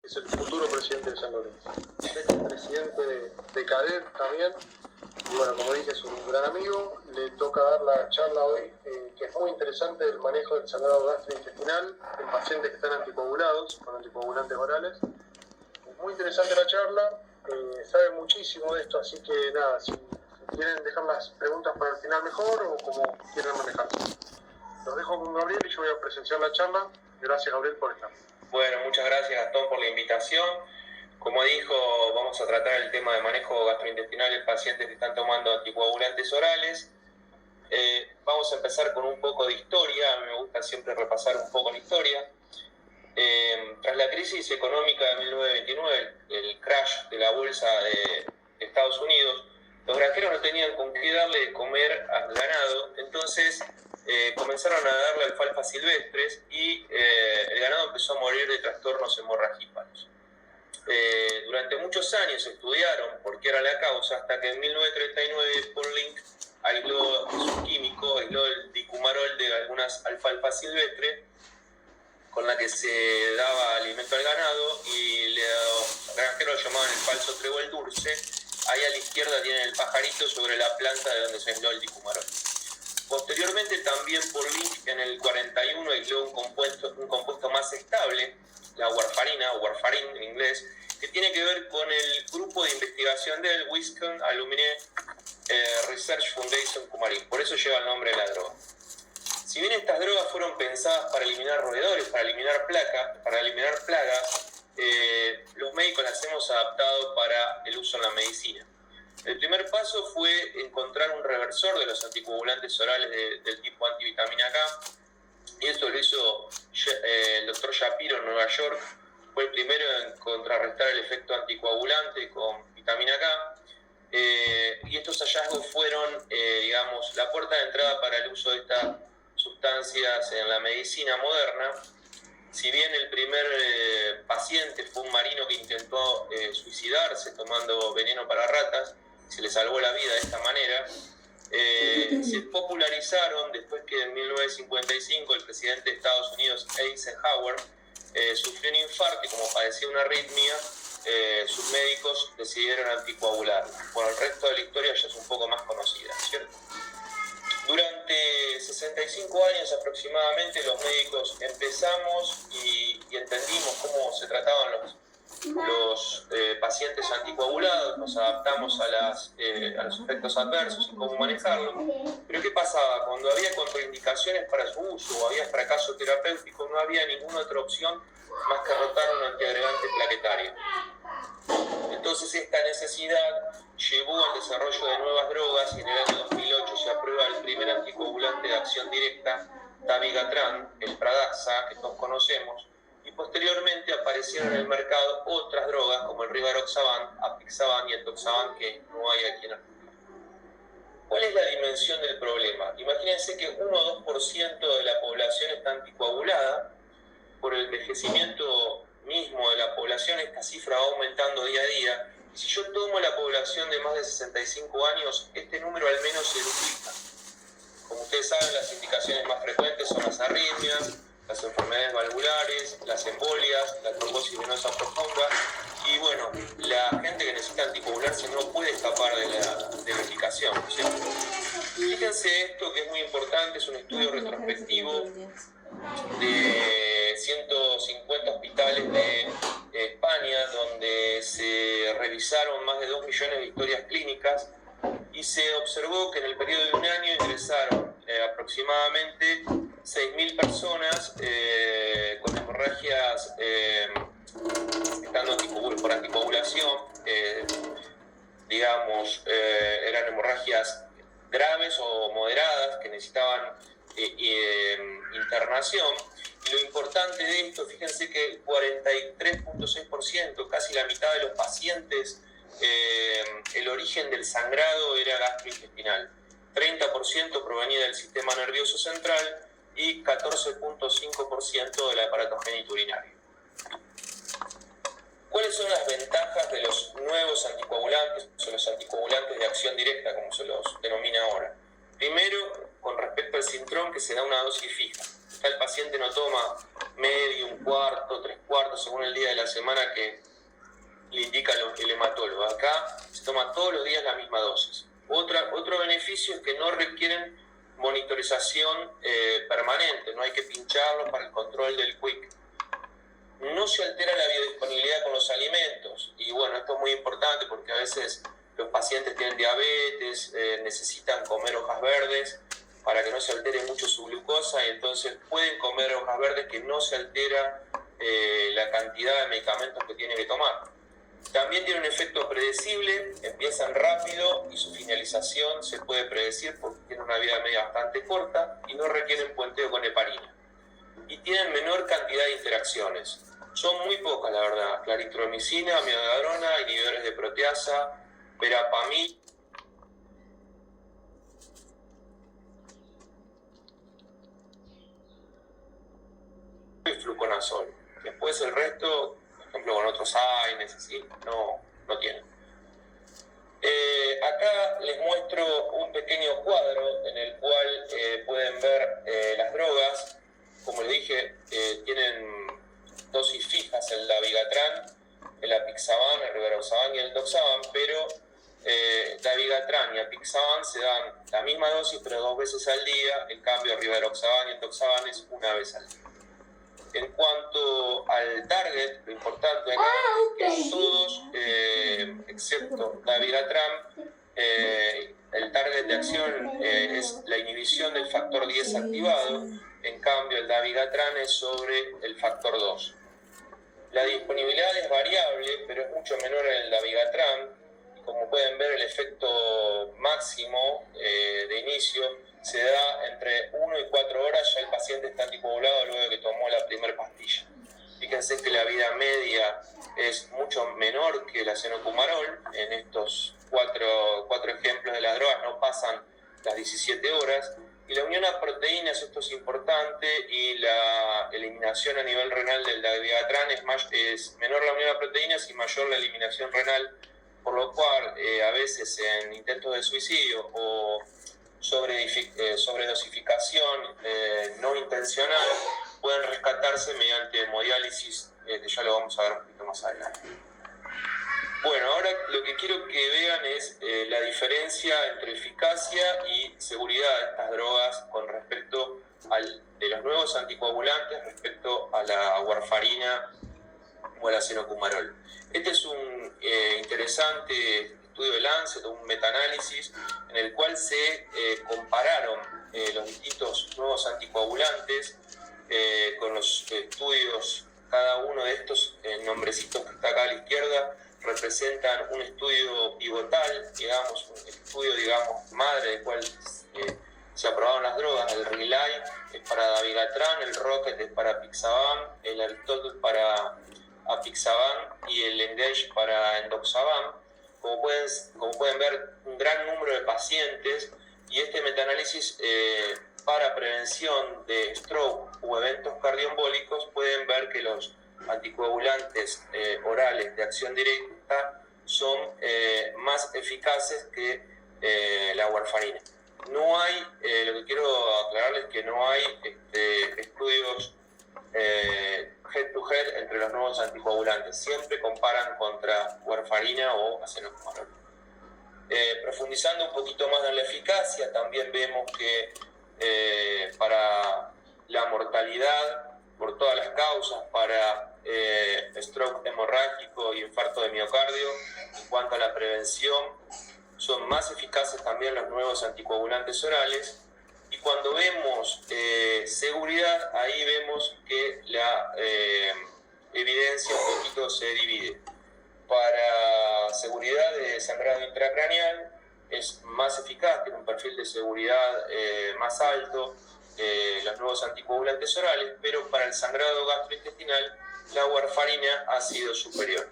es el futuro presidente de San Lorenzo. Es el presidente de CADET también, y bueno, como dije, es un gran amigo. Le toca dar la charla hoy, que es muy interesante, del manejo del sangrado gastrointestinal en pacientes que están anticoagulados, con anticoagulantes orales. Es muy interesante la charla, sabe muchísimo de esto, así que nada, si quieren dejar las preguntas para el final mejor o como quieran manejarse. Los dejo con Gabriel y yo voy a presenciar la charla. Gracias, Gabriel, por estar. Bueno, muchas gracias, Gastón, por la invitación. Como dijo, vamos a tratar el tema de manejo gastrointestinal en pacientes que están tomando anticoagulantes orales. Vamos a empezar con un poco de historia. A mí me gusta siempre repasar un poco la historia. Tras la crisis económica de 1929, el crash de la bolsa de Estados Unidos, los granjeros no tenían con qué darle de comer al ganado, entonces comenzaron a darle alfalfa silvestres y el ganado empezó a morir de trastornos hemorragípicos. Durante muchos años estudiaron por qué era la causa, hasta que en 1939 Paul Link aisló, es un químico, aisló el dicumarol de algunas alfalfas silvestres con la que se daba alimento al ganado, y los granjeros lo llamaban el falso trébol dulce. Ahí a la izquierda tienen el pajarito sobre la planta de donde se aisló el dicumarol. Posteriormente también Paul Link en el 41 aisló un compuesto más estable, la warfarina, o warfarin en inglés, que tiene que ver con el grupo de investigación del Wisconsin Alumni Research Foundation Kumarin. Por eso lleva el nombre de la droga. Si bien estas drogas fueron pensadas para eliminar roedores, para eliminar plagas, los médicos las hemos adaptado para el uso en la medicina. El primer paso fue encontrar un reversor de los anticoagulantes orales del tipo antivitamina K, y esto lo hizo el doctor Shapiro en Nueva York. Fue el primero en contrarrestar el efecto anticoagulante con vitamina K, y estos hallazgos fueron, digamos, la puerta de entrada para el uso de estas sustancias en la medicina moderna. Si bien el primer paciente fue un marino que intentó suicidarse tomando veneno para ratas, se le salvó la vida de esta manera, se popularizaron después que en 1955 el presidente de Estados Unidos, Eisenhower, sufrió un infarto y como padecía una arritmia, sus médicos decidieron anticoagular. Bueno, el resto de la historia ya es un poco más conocida, ¿cierto? Durante 65 años aproximadamente los médicos empezamos y entendimos cómo se trataban los pacientes anticoagulados, nos adaptamos a los efectos adversos y cómo manejarlo. Pero ¿qué pasaba? Cuando había contraindicaciones para su uso o había fracaso terapéutico, no había ninguna otra opción más que rotar un antiagregante plaquetario. Entonces esta necesidad llevó al desarrollo de nuevas drogas, y en el año 2008 se aprueba el primer anticoagulante de acción directa, dabigatran, el Pradaxa, que todos conocemos, y posteriormente aparecieron en el mercado otras drogas como el rivaroxaban, apixaban y el toxaban, que no hay aquí en Argentina. ¿Cuál es la dimensión del problema? Imagínense que 1 o 2% de la población está anticoagulada. Por el envejecimiento mismo de la población, esta cifra va aumentando día a día. Y si yo tomo la población de más de 65 años, este número al menos se duplica. Como ustedes saben, las indicaciones más frecuentes son las arritmias, las enfermedades valvulares, las embolias, la trombosis venosa profunda. Y bueno, la gente que necesita anticoagularse no puede escapar de la indicación, ¿cierto? Fíjense esto, que es muy importante, es un estudio retrospectivo de 150 hospitales de España, donde se revisaron más de 2 millones de historias clínicas, y se observó que en el periodo de un año ingresaron aproximadamente 6.000 personas con hemorragias estando por anticoagulación, digamos, eran hemorragias graves o moderadas que necesitaban internación. Y lo importante de esto, fíjense que el 43.6%, casi la mitad de los pacientes, el origen del sangrado era gastrointestinal, 30% provenía del sistema nervioso central y 14.5% del aparato genitourinario. ¿Cuáles son las ventajas de los nuevos anticoagulantes, o los anticoagulantes de acción directa, como se los denomina ahora? Primero, con respecto al Sintrom, que se da una dosis fija. El paciente no toma medio, un cuarto, 3/4, según el día de la semana que le indica el hematólogo. Acá se toma todos los días la misma dosis. Otro beneficio es que no requieren monitorización permanente, no hay que pincharlos para el control del QUIC. No se altera la biodisponibilidad con los alimentos, y bueno, esto es muy importante porque a veces los pacientes tienen diabetes, necesitan comer hojas verdes para que no se altere mucho su glucosa, y entonces pueden comer hojas verdes que no se altera la cantidad de medicamentos que tienen que tomar. También tiene un efecto predecible, empiezan rápido y su finalización se puede predecir porque tiene una vida media bastante corta y no requieren puenteo con heparina. Y tienen menor cantidad de interacciones. Son muy pocas, la verdad. Claritromicina, amiodarona, inhibidores de proteasa, verapamil y fluconazol. Después el resto, por ejemplo con otros AINES, así, no tienen. Acá les muestro un pequeño cuadro en el cual pueden ver las drogas. Como les dije, tienen dosis fijas, el dabigatran, el apixaban, el rivaroxaban y el doxaban, pero dabigatran y apixaban se dan la misma dosis pero 2 veces al día. En cambio, el rivaroxaban y el doxaban es 1 vez al día. En cuanto al target, lo importante acá es que todos, excepto dabigatran, el target de acción es la inhibición del factor 10 activado. En cambio, el dabigatran es sobre el factor 2. La disponibilidad es variable, pero es mucho menor en el dabigatran. Como pueden ver, el efecto máximo de inicio se da entre 1 y 4 horas, ya el paciente está anticoagulado luego de que tomó la primera pastilla. Fíjense que la vida media es mucho menor que la cenocumarol. En estos cuatro ejemplos de las drogas no pasan las 17 horas. Y la unión a proteínas, esto es importante, y la eliminación a nivel renal del dabigatran es menor la unión a proteínas y mayor la eliminación renal, por lo cual a veces en intentos de suicidio o sobredosificación no intencional pueden rescatarse mediante hemodiálisis, que ya lo vamos a ver un poquito más adelante. Bueno, ahora lo que quiero que vean es la diferencia entre eficacia y seguridad de estas drogas con respecto de los nuevos anticoagulantes respecto a la warfarina o a la cenocumarol. Este es un interesante estudio de Lancet, un metaanálisis en el cual se compararon los distintos nuevos anticoagulantes con los estudios. Cada uno de estos nombrecitos que está acá a la izquierda representan un estudio pivotal, digamos, un estudio, digamos, madre del cual se aprobaron las drogas. El RELY es para dabigatran, el ROCKET es para apixaban, el Aristotle para apixaban y el ENGAGE para endoxaban. Como pueden ver, un gran número de pacientes, y este metaanálisis para prevención de stroke u eventos cardioembólicos, pueden ver que los anticoagulantes orales de acción directa son más eficaces que la warfarina. No hay, lo que quiero aclararles es que no hay estudios head to head entre los nuevos anticoagulantes. Siempre comparan contra warfarina o cenocumarol. Profundizando un poquito más en la eficacia, también vemos que para la mortalidad por todas las causas, para stroke hemorrágico y infarto de miocardio, en cuanto a la prevención, son más eficaces también los nuevos anticoagulantes orales. Y cuando vemos seguridad, ahí vemos que la evidencia un poquito se divide. Para seguridad de sangrado intracraneal es más eficaz, tiene un perfil de seguridad más alto los nuevos anticoagulantes orales, pero para el sangrado gastrointestinal la warfarina ha sido superior.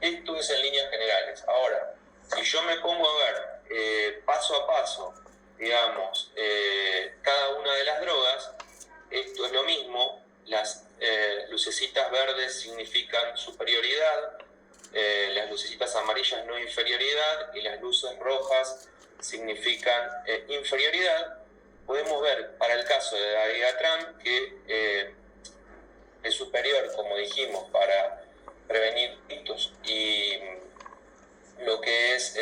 Esto es en líneas generales. Ahora, si yo me pongo a ver paso a paso, digamos, cada una de las drogas, esto es lo mismo. Las lucecitas verdes significan superioridad, las lucecitas amarillas no inferioridad y las luces rojas significan inferioridad. Podemos ver para el caso de dabigatran que es superior, como dijimos, para prevenir ictus y lo que es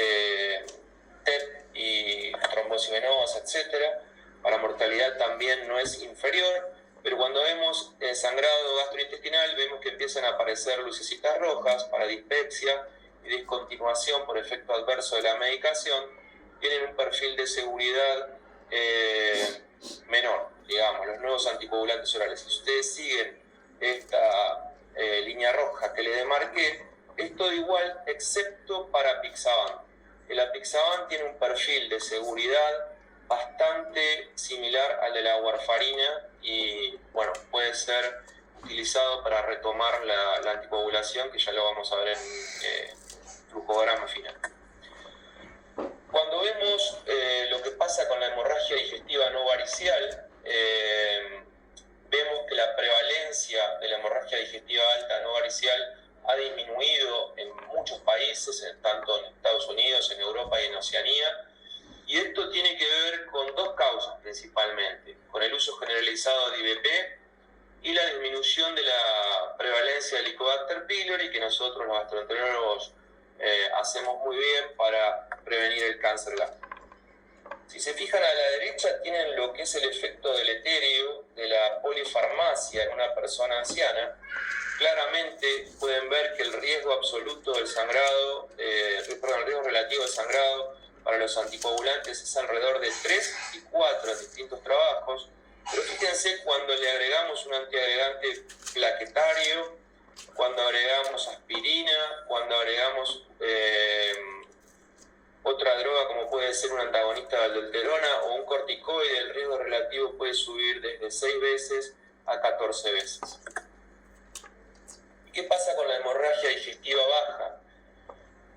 TEP y trombosis venosa, etcétera. Para mortalidad también no es inferior, pero cuando vemos sangrado gastrointestinal vemos que empiezan a aparecer lucecitas rojas para dispepsia y discontinuación por efecto adverso de la medicación. Tienen un perfil de seguridad menor, digamos, los nuevos anticoagulantes orales. Si ustedes siguen esta línea roja que le demarqué, es todo igual excepto para Apixaban. El Apixaban tiene un perfil de seguridad bastante similar al de la warfarina y bueno, puede ser utilizado para retomar la anticoagulación, que ya lo vamos a ver en flujograma final. Cuando vemos lo que pasa con la hemorragia digestiva no varicial, vemos que la prevalencia de la hemorragia digestiva alta no varicial ha disminuido en muchos países, tanto en Estados Unidos, en Europa y en Oceanía, y esto tiene que ver con dos causas principalmente, con el uso generalizado de IVP y la disminución de la prevalencia del Helicobacter pylori, que nosotros los gastroenterólogos hacemos muy bien para prevenir el cáncer gástrico. Si se fijan a la derecha, tienen lo que es el efecto deletério de la polifarmacia en una persona anciana. Claramente pueden ver que el riesgo absoluto del sangrado, el riesgo relativo del sangrado para los anticoagulantes es alrededor de 3 y 4 en distintos trabajos. Pero fíjense cuando le agregamos un antiagregante plaquetario, cuando agregamos aspirina, cuando agregamos otra droga como puede ser un antagonista de aldosterona o un corticoide, el riesgo relativo puede subir desde 6 veces a 14 veces. ¿Y qué pasa con la hemorragia digestiva baja?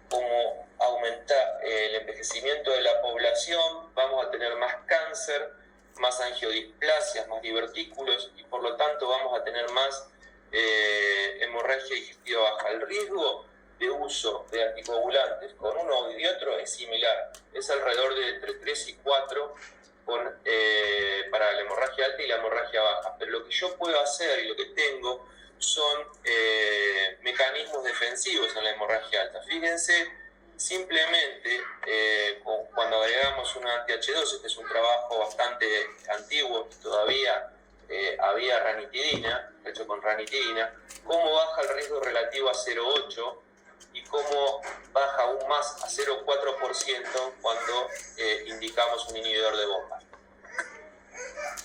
Como aumenta el envejecimiento de la población, vamos a tener más cáncer, más angiodisplasias, más divertículos y por lo tanto vamos a tener más hemorragia digestiva baja. El riesgo de uso de anticoagulantes con uno y otro es similar, es alrededor de entre 3 y 4 para la hemorragia alta y la hemorragia baja, pero lo que yo puedo hacer y lo que tengo son mecanismos defensivos en la hemorragia alta. Fíjense, simplemente cuando agregamos un anti-H2, que es un trabajo bastante antiguo, todavía había ranitidina, hecho con ranitidina, cómo baja el riesgo relativo a 0,8 y cómo baja aún más a 0,4% cuando indicamos un inhibidor de bomba.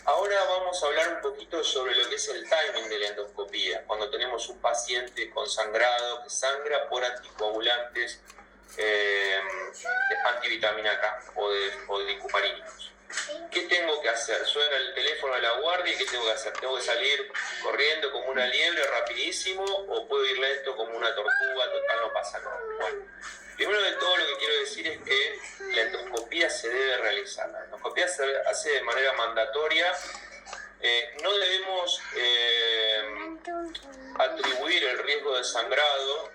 Ahora vamos a hablar un poquito sobre lo que es el timing de la endoscopía, cuando tenemos un paciente con sangrado que sangra por anticoagulantes antivitamina K o de dicuparínicos. ¿Qué tengo que hacer? Suena el teléfono de la guardia y ¿qué tengo que hacer? ¿Tengo que salir corriendo como una liebre rapidísimo o puedo ir lento como una tortuga? Total, no pasa nada. Bueno, primero de todo lo que quiero decir es que la endoscopía se debe realizar. La endoscopía se hace de manera mandatoria. No debemos atribuir el riesgo de sangrado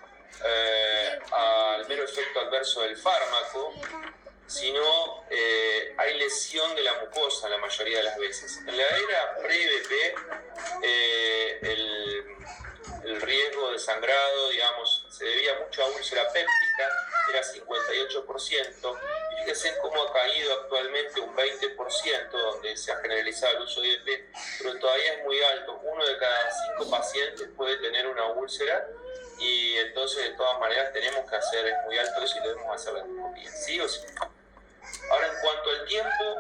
al mero efecto adverso del fármaco, sino hay lesión de la mucosa la mayoría de las veces. En la era pre-IVP, el riesgo de sangrado, digamos, se debía mucho a úlcera péptica, era 58%, y fíjense cómo ha caído actualmente un 20%, donde se ha generalizado el uso de IVP, pero todavía es muy alto. 1 de cada 5 pacientes puede tener una úlcera, y entonces de todas maneras tenemos que hacer, es muy alto eso y debemos hacer la endoscopía, ¿sí o sí? Ahora, en cuanto al tiempo,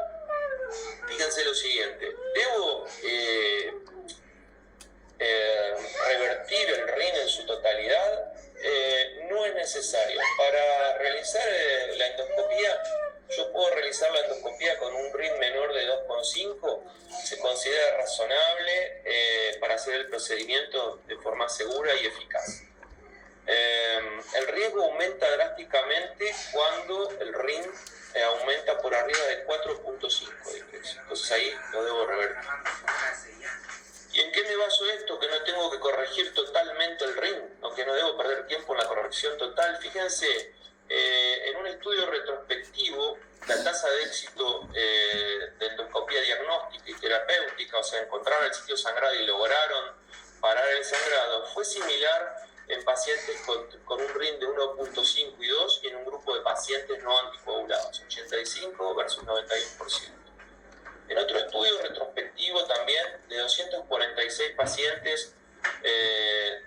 fíjense lo siguiente, ¿debo revertir el RIN en su totalidad? No es necesario. Para realizar la endoscopía, yo puedo realizar la endoscopía con un RIN menor de 2,5, se considera razonable para hacer el procedimiento de forma segura y eficaz. El riesgo aumenta drásticamente cuando el RIN aumenta por arriba de 4,5 de ingreso. Entonces ahí lo debo revertir. ¿Y en qué me baso esto? Que no tengo que corregir totalmente el RIN, ¿no? Que no debo perder tiempo en la corrección total. Fíjense, en un estudio retrospectivo, la tasa de éxito de endoscopía diagnóstica y terapéutica, o sea, encontraron el sitio sangrado y lograron parar el sangrado fue similar en pacientes con un RIN de 1.5 y 2 y en un grupo de pacientes no anticoagulados, 85 versus 91%. En otro estudio retrospectivo también, de 246 pacientes,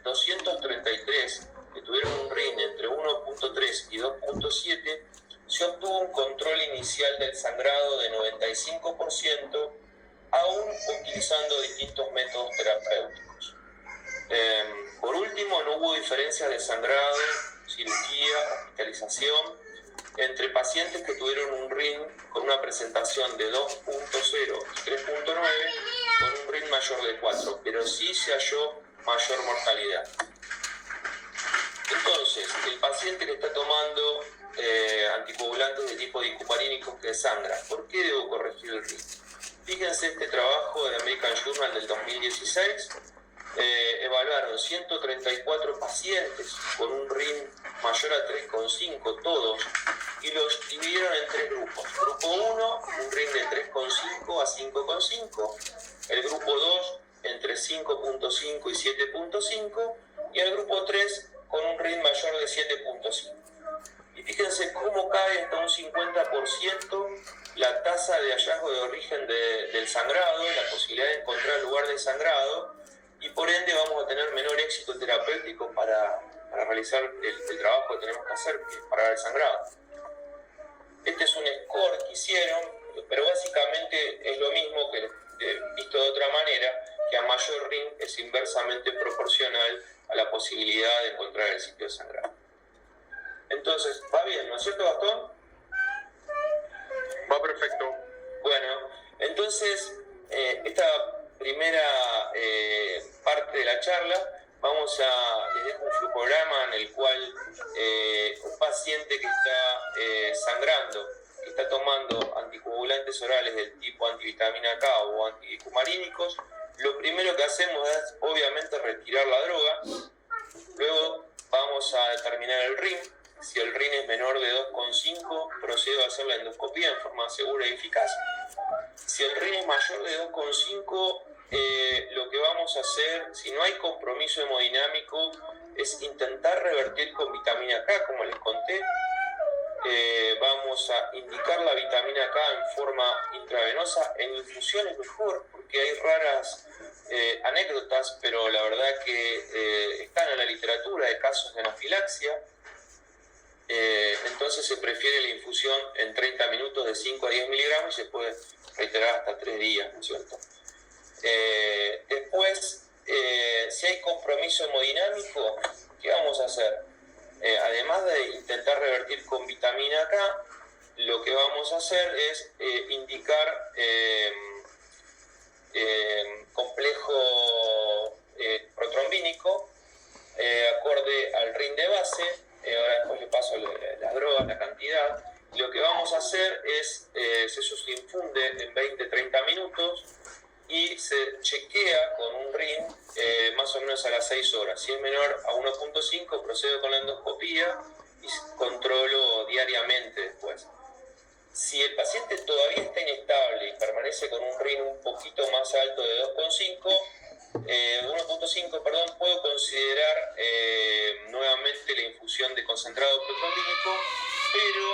233 que tuvieron un RIN entre 1.3 y 2.7, se obtuvo un control inicial del sangrado de 95%, aún utilizando distintos métodos terapéuticos. Por último, no hubo diferencias de sangrado, cirugía, hospitalización entre pacientes que tuvieron un RIN con una presentación de 2.0 y 3.9 con un RIN mayor de 4, pero sí se halló mayor mortalidad. Entonces, el paciente que está tomando anticoagulantes de tipo dicumarínico que sangra, ¿por qué debo corregir el RIN? Fíjense este trabajo de American Journal del 2016. Evaluaron 134 pacientes con un RIN mayor a 3,5, todos, y los dividieron en tres grupos. Grupo 1, un RIN de 3,5 a 5,5. El grupo 2, entre 5,5 y 7,5. Y el grupo 3, con un RIN mayor de 7,5. Y fíjense cómo cae hasta un 50% la tasa de hallazgo de origen del sangrado, la posibilidad de encontrar el lugar del sangrado, y por ende vamos a tener menor éxito terapéutico para realizar el trabajo que tenemos que hacer, que es parar el sangrado. Este es un score que hicieron, pero básicamente es lo mismo que visto de otra manera, que a mayor RIN es inversamente proporcional a la posibilidad de encontrar el sitio de sangrado. Entonces, va bien, ¿no es cierto, Gastón? Va perfecto. Bueno, entonces, esta primera parte de la charla, les dejo un flujograma en el cual un paciente que está sangrando, que está tomando anticoagulantes orales del tipo antivitamina K o anticumarínicos, lo primero que hacemos es obviamente retirar la droga. Luego vamos a determinar el RIN. Si el RIN es menor de 2,5, procedo a hacer la endoscopía en forma segura y eficaz. Si el RIN es mayor de 2,5, lo que vamos a hacer, si no hay compromiso hemodinámico, es intentar revertir con vitamina K, como les conté. Vamos a indicar la vitamina K en forma intravenosa, en infusión es mejor, porque hay raras anécdotas, pero la verdad que están en la literatura de casos de anafilaxia. Entonces se prefiere la infusión en 30 minutos de 5 a 10 miligramos y se puede reiterar hasta 3 días, ¿no es cierto? Después, si hay compromiso hemodinámico, ¿qué vamos a hacer? Además de intentar revertir con vitamina K, lo que vamos a hacer es indicar complejo protrombínico acorde al RIN de base. Ahora después le paso las drogas, la cantidad. Lo que vamos a hacer es, eso se infunde en 20-30 minutos y se chequea con un RIN más o menos a las 6 horas. Si es menor a 1.5, procedo con la endoscopía y controlo diariamente después. Si el paciente todavía está inestable y permanece con un RIN un poquito más alto de 1.5, puedo considerar nuevamente la infusión de concentrado protrombínico, pero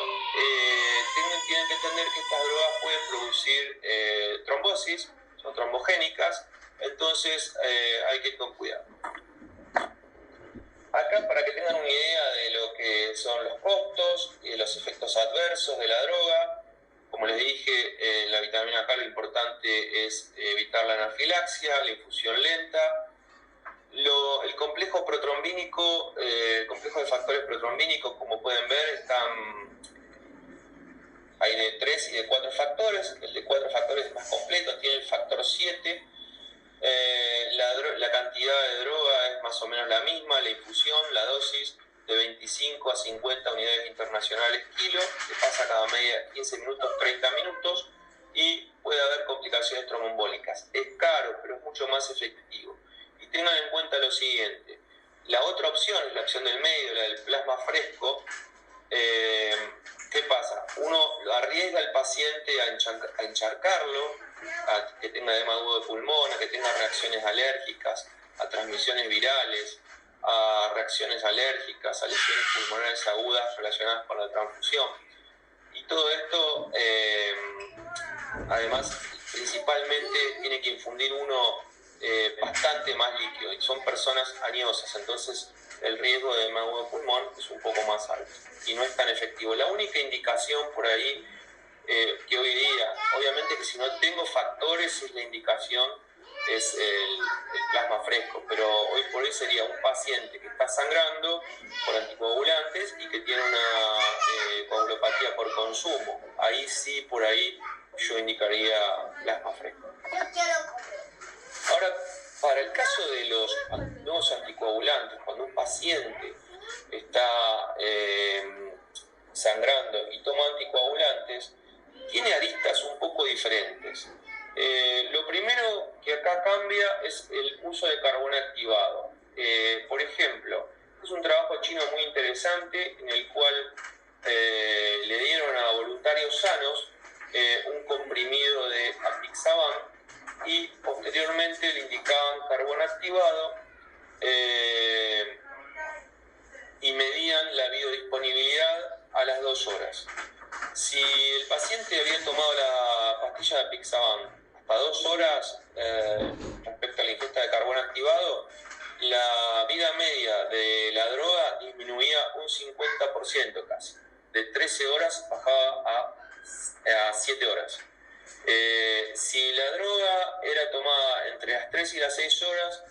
tienen que entender que estas drogas pueden producir trombosis, son trombogénicas, entonces hay que ir con cuidado. Acá, para que tengan una idea de lo que son los costos y de los efectos adversos de la droga, como les dije, la vitamina K lo importante es evitar la anafilaxia, la infusión lenta. El complejo protrombínico, el complejo de factores protrombínicos, como pueden ver, hay de 3 y de 4 factores. El de 4 factores es más completo, tiene el factor 7. La cantidad de droga es más o menos la misma, la infusión, la dosis de 25 a 50 unidades internacionales kilo, que pasa cada media 15 minutos, 30 minutos, y puede haber complicaciones tromboembólicas. Es caro, pero es mucho más efectivo. Y tengan en cuenta lo siguiente, la otra opción es la opción del medio, la del plasma fresco. ¿Qué pasa? Uno arriesga al paciente a encharcarlo, a que tenga edema agudo de pulmón, a que tenga reacciones alérgicas, a transmisiones virales, a reacciones alérgicas, a lesiones pulmonares agudas relacionadas con la transfusión. Y todo esto, además, principalmente tiene que infundir uno bastante más líquido, y son personas añosas, entonces el riesgo de edema de pulmón es un poco más alto y no es tan efectivo. La única indicación por ahí que hoy día, obviamente que si no tengo factores, es la indicación es el plasma fresco, pero hoy por hoy sería un paciente que está sangrando por anticoagulantes y que tiene una coagulopatía por consumo. Ahí sí, por ahí yo indicaría plasma fresco. Ahora, para el caso de los nuevos anticoagulantes, cuando un paciente está sangrando y toma anticoagulantes, tiene aristas un poco diferentes. Lo primero que acá cambia es el uso de carbón activado. Por ejemplo, es un trabajo chino muy interesante en el cual le dieron a voluntarios sanos un comprimido de apixaban y posteriormente le indicaban carbón activado y medían la biodisponibilidad a las 2 horas. Si el paciente había tomado la pastilla de apixaban hasta 2 horas respecto a la ingesta de carbón activado, la vida media de la droga disminuía un 50% casi. De 13 horas bajaba a 7 horas. Si la droga era tomada entre las 3 y las 6 horas,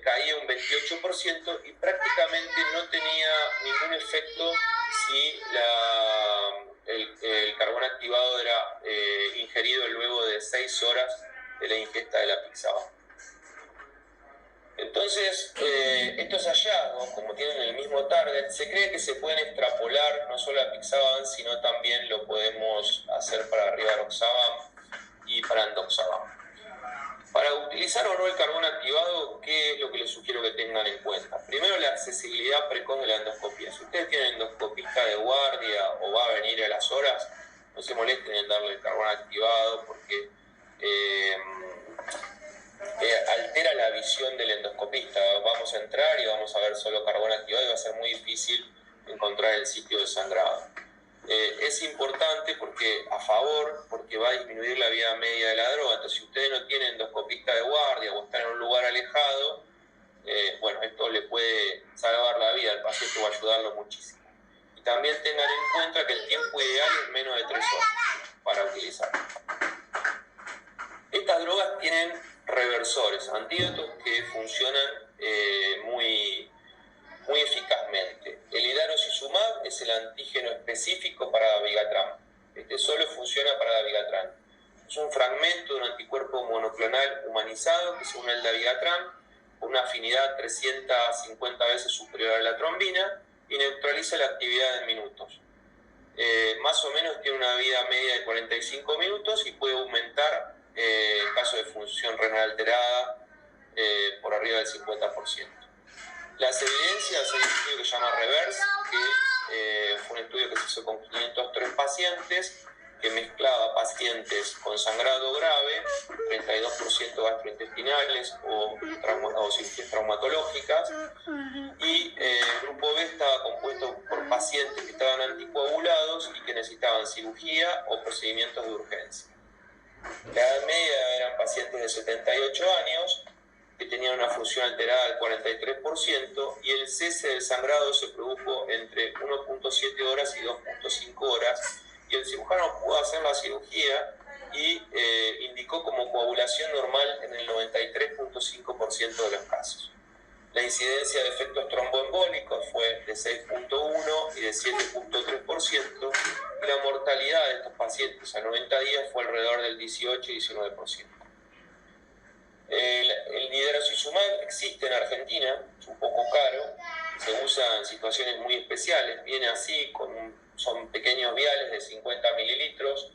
caía un 28% y prácticamente no tenía ningún efecto si el carbón activado era ingerido luego de 6 horas de la ingesta de la apixaban. Entonces, estos hallazgos, como tienen el mismo target, se cree que se pueden extrapolar no solo a apixaban, sino también lo podemos hacer para rivaroxaban y para endoxaban. Para utilizar o no el carbón activado, ¿qué es lo que les sugiero que tengan en cuenta? Primero, la accesibilidad precoz de la endoscopía. Si ustedes tienen endoscopista de guardia o va a venir a las horas, no se molesten en darle el carbón activado porque altera la visión del endoscopista. Vamos a entrar y vamos a ver solo carbón activado y va a ser muy difícil encontrar el sitio de sangrado. Es importante porque va a disminuir la vida media de la droga. Entonces, si ustedes no tienen endoscopista de guardia o están en un lugar alejado, bueno, esto le puede salvar la vida al paciente o ayudarlo muchísimo. Y también tengan en cuenta que el tiempo ideal es menos de 3 horas para utilizar. Estas drogas tienen reversores, antídotos que funcionan muy eficazmente. El idarucizumab es el antígeno específico para dabigatran. Este solo funciona para dabigatran. Es un fragmento de un anticuerpo monoclonal humanizado que se une al dabigatran con una afinidad 350 veces superior a la trombina y neutraliza la actividad en minutos. Más o menos tiene una vida media de 45 minutos y puede aumentar en caso de función renal alterada por arriba del 50%. Las evidencias, hay un estudio que se llama REVERSE, que fue un estudio que se hizo con 503 pacientes, que mezclaba pacientes con sangrado grave, 32% gastrointestinales o cirugías traumatológicas, y el grupo B estaba compuesto por pacientes que estaban anticoagulados y que necesitaban cirugía o procedimientos de urgencia. La edad media eran pacientes de 78 años, que tenían una función alterada del 43%, y el cese del sangrado se produjo entre 1.7 horas y 2.5 horas, y el cirujano pudo hacer la cirugía y indicó como coagulación normal en el 93.5% de los casos. La incidencia de efectos tromboembólicos fue de 6.1 y de 7.3%, y la mortalidad de estos pacientes a 90 días fue alrededor del 18 y 19%. El idarucizumab existe en Argentina, es un poco caro, se usa en situaciones muy especiales, viene así, son pequeños viales de 50 mililitros,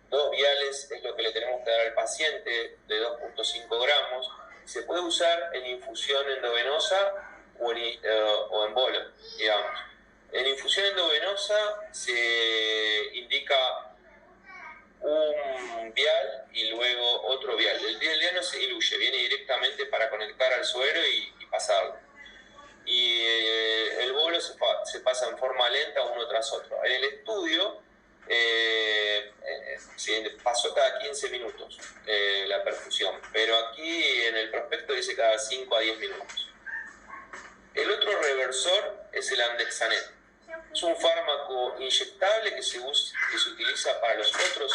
2 viales es lo que le tenemos que dar al paciente de 2.5 gramos, se puede usar en infusión endovenosa o en bolo, digamos. En infusión endovenosa se indica un vial y luego otro vial. El vial no se diluye, viene directamente para conectar al suero y pasarlo. Y el bolo se pasa en forma lenta uno tras otro. En el estudio pasó cada 15 minutos la perfusión, pero aquí en el prospecto dice cada 5 a 10 minutos. El otro reversor es el andexanet. Es un fármaco inyectable que se utiliza para los otros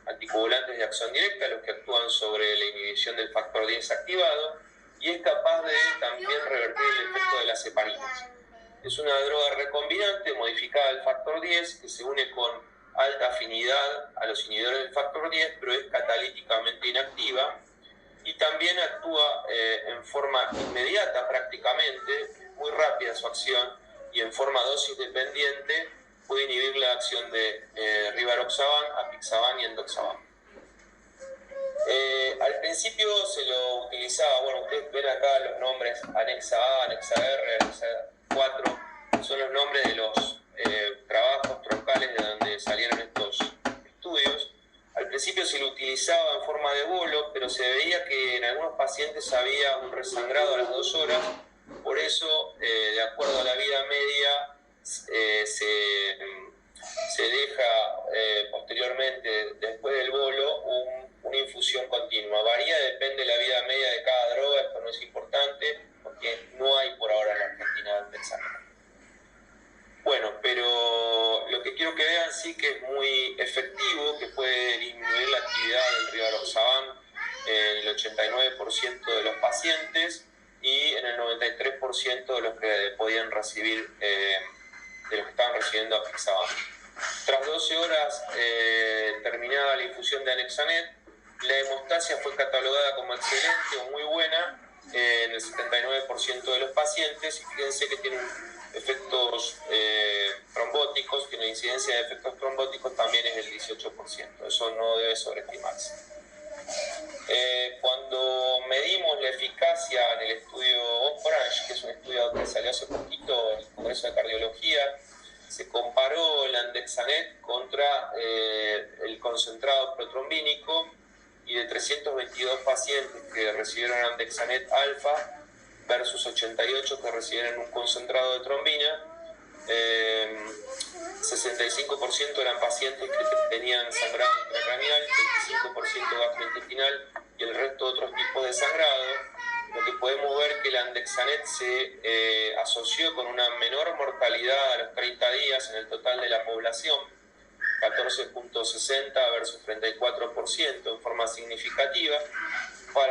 anticoagulantes de acción directa, los que actúan sobre la inhibición del factor 10 activado, y es capaz de también revertir el efecto de las heparinas. Es una droga recombinante modificada del factor 10 que se une con alta afinidad a los inhibidores del factor 10, pero es catalíticamente inactiva y también actúa en forma inmediata prácticamente, muy rápida su acción, y en forma dosis dependiente puede inhibir la acción de rivaroxaban, apixaban y endoxaban. Al principio se lo utilizaba, bueno, ustedes ven acá los nombres anexa A, anexa R, anexa 4, son los nombres de los trabajos troncales de donde salieron estos estudios. Al principio se lo utilizaba en forma de bolo, pero se veía que en algunos pacientes había un resangrado a las 2 horas, por eso, de acuerdo a la vida media, se deja posteriormente, después del bolo, una infusión continua. Varía, depende de la vida media de cada droga, esto no es importante, porque no hay por ahora en la Argentina andexanet. Bueno, pero lo que quiero que vean sí que es muy efectivo, que puede disminuir la actividad del rivaroxaban en el 89% de los pacientes y en el 93% de los que podían recibir, de los que estaban recibiendo apixaban. Tras 12 horas terminada la infusión de andexanet, la hemostasia fue catalogada como excelente o muy buena en el 79% de los pacientes, y fíjense que tiene efectos trombóticos, que la incidencia de efectos trombóticos también es del 18%, eso no debe sobreestimarse. Cuando medimos la eficacia en el estudio Orange, que es un estudio que salió hace poquito en el Congreso de Cardiología, se comparó el andexanet contra el concentrado protrombínico, y de 322 pacientes que recibieron andexanet alfa versus 88 que recibieron un concentrado de trombina, 65% eran pacientes que tenían sangrado intracraneal, 25% gastrointestinal y el resto otros tipos de sangrado. Lo que podemos ver que el andexanet se asoció con una menor mortalidad a los 30 días en el total de la población, 14.60 versus 34% en forma significativa.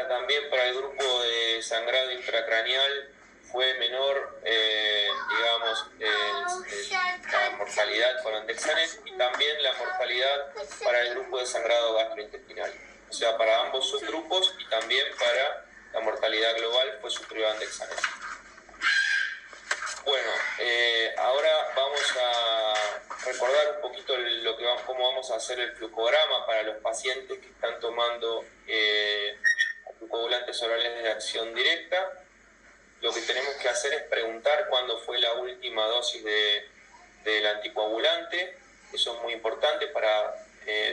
También para el grupo de sangrado intracraneal fue menor, la mortalidad con andexanet, y también la mortalidad para el grupo de sangrado gastrointestinal. O sea, para ambos subgrupos y también para la mortalidad global fue superior a andexanet. Bueno, ahora vamos a recordar un poquito cómo vamos a hacer el flucograma para los pacientes que están tomando anticoagulantes orales de acción directa. Lo que tenemos que hacer es preguntar cuándo fue la última dosis del anticoagulante. Eso es muy importante para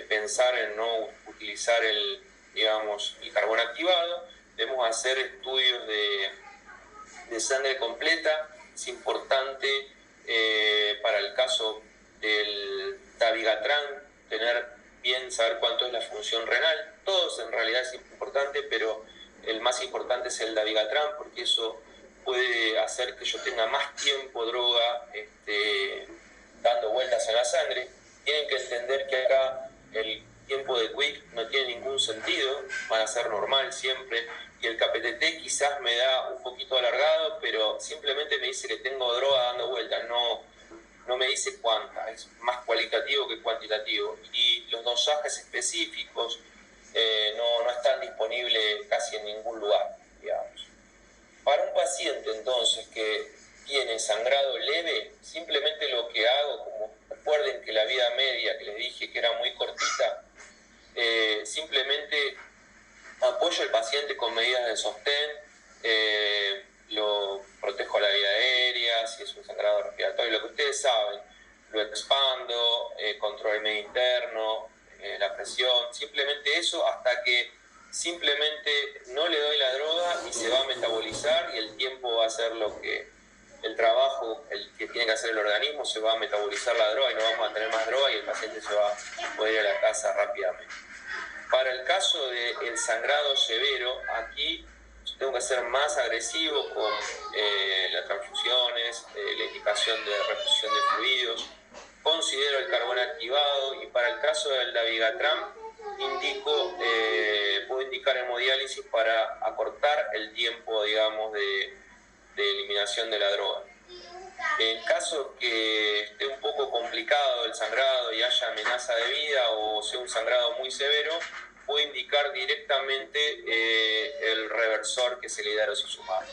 pensar en no utilizar el carbón activado. Debemos hacer estudios de sangre completa. Es importante para el caso del dabigatran saber cuánto es la función renal. Todos en realidad es importante, pero el más importante es el dabigatran, porque eso puede hacer que yo tenga más tiempo droga dando vueltas en la sangre. Tienen que entender que acá el tiempo de quick no tiene ningún sentido, van a ser normal siempre, y el KPTT quizás me da un poquito alargado, pero simplemente me dice que tengo droga dando vueltas, no me dice cuánta, es más cualitativo que cuantitativo, y los dosajes específicos no están disponibles casi en ningún lugar, digamos. Para un paciente entonces que tiene sangrado leve, simplemente lo que hago, como recuerden que la vida media que les dije que era muy cortita, simplemente apoyo al paciente con medidas de sostén, lo protejo la vía aérea, si es un sangrado respiratorio, lo que ustedes saben, lo expando, controlo el medio interno, la presión, simplemente eso hasta que simplemente no le doy la droga y se va a metabolizar y el tiempo va a hacer el trabajo que tiene que hacer el organismo, se va a metabolizar la droga y no vamos a tener más droga y el paciente se va a poder ir a la casa rápidamente. Para el caso del sangrado severo, aquí tengo que ser más agresivo con las transfusiones, la indicación de reposición de fluidos, considero el carbón activado y para el caso del dabigatran puedo indicar hemodiálisis para acortar el tiempo, digamos, de eliminación de la droga. En caso que esté un poco complicado el sangrado y haya amenaza de vida o sea un sangrado muy severo, puedo indicar directamente el reversor, que es el hidarosizumab.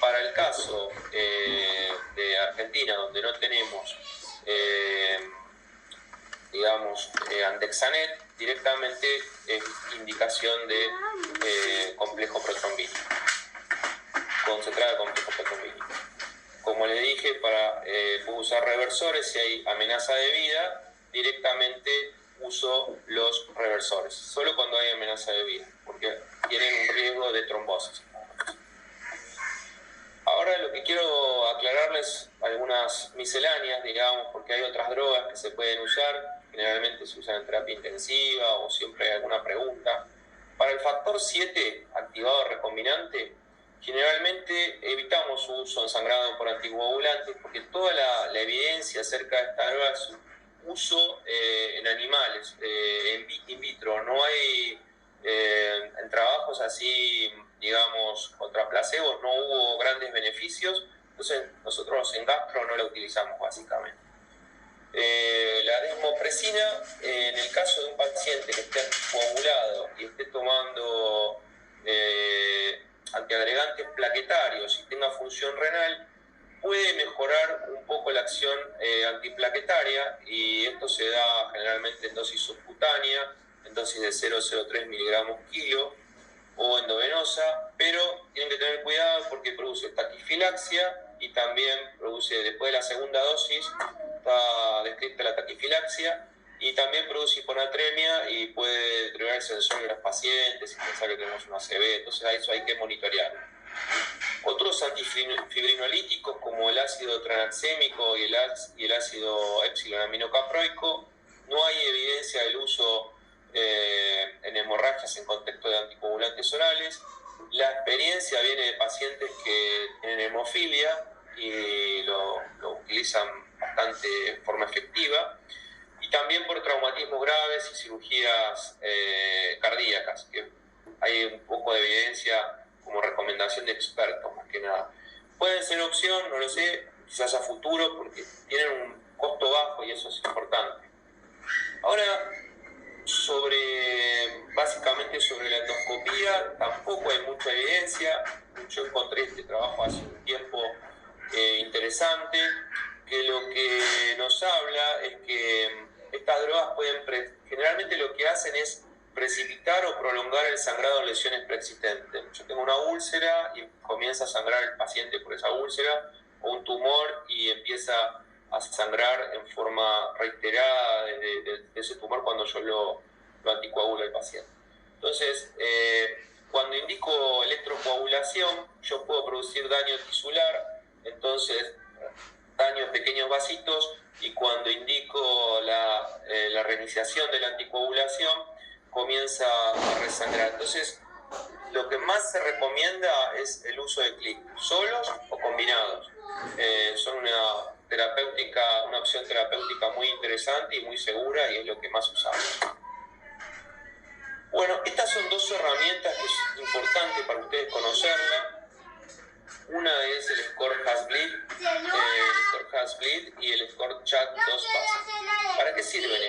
Para el caso de Argentina, donde no tenemos Andexanet, directamente es indicación de complejo protrombínico, concentrada de complejo protrombínico. Como les dije, puedo usar reversores si hay amenaza de vida, directamente uso los reversores, solo cuando hay amenaza de vida, porque tienen un riesgo de trombosis. Ahora lo que quiero aclararles algunas misceláneas, digamos, porque hay otras drogas que se pueden usar, generalmente se usan en terapia intensiva o siempre hay alguna pregunta. Para el factor 7 activado recombinante, generalmente evitamos su uso en sangrado por anticoagulantes porque toda la evidencia acerca de esta droga es su uso en animales, in vitro. No hay en trabajos así, digamos, contra placebos, no hubo grandes beneficios, entonces nosotros en gastro no la utilizamos básicamente. La desmopresina, en el caso de un paciente que esté anticoagulado y esté tomando antiagregantes plaquetarios y tenga función renal, puede mejorar un poco la acción antiplaquetaria y esto se da generalmente en dosis subcutánea, en dosis de 0,03 miligramos kilo o endovenosa, pero tienen que tener cuidado porque produce taquifilaxia y también produce, después de la segunda dosis, está descrita la taquifilaxia y también produce hiponatremia y puede deteriorar el sensor de los pacientes y pensar que tenemos una ACV, entonces a eso hay que monitorearlo. Otros antifibrinolíticos como el ácido tranexémico y el ácido epsilon aminocaproico, no hay evidencia del uso en hemorragias en contexto de anticoagulantes orales. La experiencia viene de pacientes que tienen hemofilia y lo utilizan bastante de forma efectiva, y también por traumatismos graves y cirugías cardíacas, que hay un poco de evidencia como recomendación de expertos más que nada. Pueden ser opción, no lo sé, quizás a futuro, porque tienen un costo bajo y eso es importante. Ahora, básicamente sobre la endoscopía, tampoco hay mucha evidencia. Yo encontré este trabajo hace un tiempo interesante, que lo que nos habla es que estas drogas generalmente lo que hacen es precipitar o prolongar el sangrado en lesiones preexistentes. Yo tengo una úlcera y comienza a sangrar el paciente por esa úlcera, o un tumor y empieza a sangrar en forma reiterada de ese tumor cuando yo lo anticoagulo al paciente. Entonces, cuando indico electrocoagulación, yo puedo producir daño tisular, entonces daño en pequeños vasitos, y cuando indico la reiniciación de la anticoagulación, comienza a resangrar. Entonces, lo que más se recomienda es el uso de clic, solos o combinados. Son una opción terapéutica muy interesante y muy segura, y es lo que más usamos. Bueno, estas son dos herramientas que es importante para ustedes conocerla. Una es el score Hasbleed, y el score CHA2-VASc. ¿Para qué sirven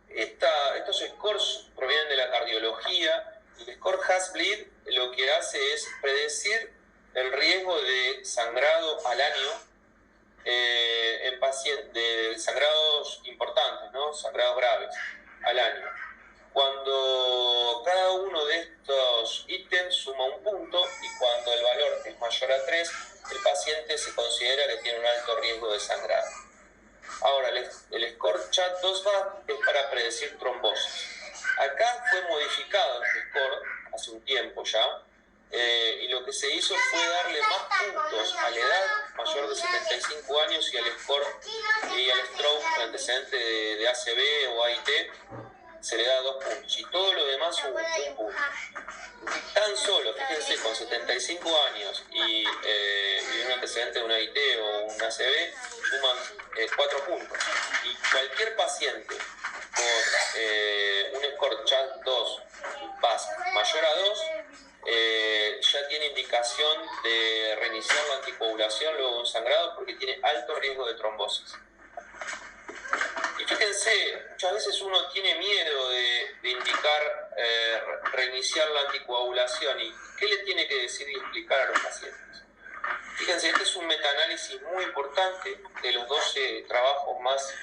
estos? Estos scores provienen de la cardiología. El score Hasbleed lo que hace es predecir el riesgo de sangrado al año en pacientes, de sangrados importantes, ¿no? Sangrados graves al año. Cuando cada uno de estos ítems suma un punto y cuando el valor es mayor a 3, el paciente se considera que tiene un alto riesgo de sangrado. Ahora, el score CHA2-VASc es para predecir trombosis. Acá fue modificado este score hace un tiempo ya, y lo que se hizo fue darle más puntos a la edad mayor de 75 años y al score y al stroke, el antecedente de ACV o AIT, se le da 2 puntos, y todo lo demás un punto. Tan solo, fíjense, con 75 años y un antecedente de un AIT o un ACV, suman 4 puntos. Y cualquier paciente con un score CHA2 PAS mayor a 2, ya tiene indicación de reiniciar la anticoagulación luego de un sangrado porque tiene alto riesgo de trombosis. Y fíjense, muchas veces uno tiene miedo de indicar reiniciar la anticoagulación. ¿Y qué le tiene que decir y explicar a los pacientes? Fíjense, este es un metaanálisis muy importante de los 12 trabajos más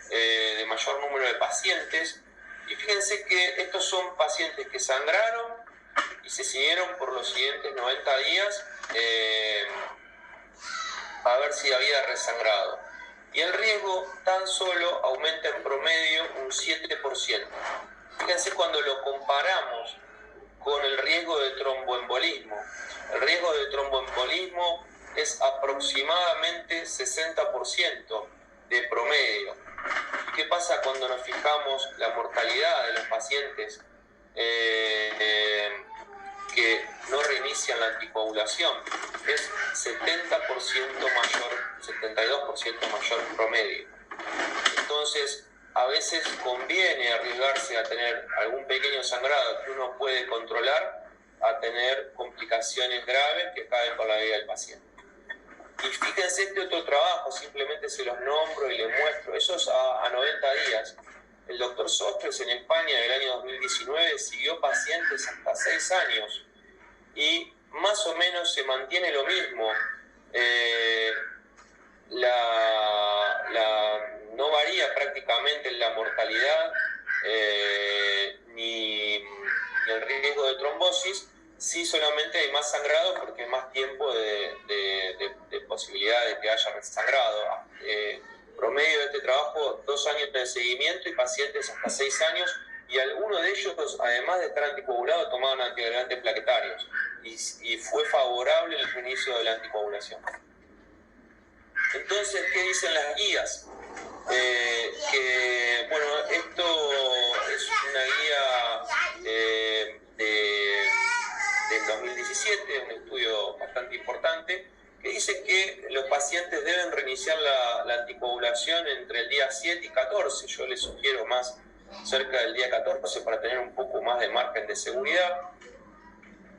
de mayor número de pacientes. Y fíjense que estos son pacientes que sangraron y se siguieron por los siguientes 90 días a ver si había resangrado. Y el riesgo tan solo aumenta en promedio un 7%. Fíjense cuando lo comparamos con el riesgo de tromboembolismo. El riesgo de tromboembolismo es aproximadamente 60% de promedio. ¿Qué pasa cuando nos fijamos la mortalidad de los pacientes que no reinician la anticoagulación? Es 70% mayor, 72% mayor promedio. Entonces, a veces conviene arriesgarse a tener algún pequeño sangrado que uno puede controlar, a tener complicaciones graves que acaben con la vida del paciente. Y fíjense este otro trabajo, simplemente se los nombro y les muestro. Eso es a 90 días. El doctor Sostres en España en el año 2019 siguió pacientes hasta 6 años y más o menos se mantiene lo mismo. No varía prácticamente la mortalidad ni el riesgo de trombosis. Sí, solamente hay más sangrado porque hay más tiempo de posibilidad de que haya resangrado. Promedio de este trabajo, 2 años de seguimiento y pacientes hasta 6 años, y algunos de ellos, además de estar anticoagulados, tomaban antiagregantes plaquetarios y fue favorable el reinicio de la anticoagulación. Entonces, ¿qué dicen las guías? Bueno, esto es una guía del 2017, un estudio bastante importante, que dice que los pacientes deben reiniciar la anticoagulación entre el día 7 y 14. Yo les sugiero más cerca del día 14 para tener un poco más de margen de seguridad,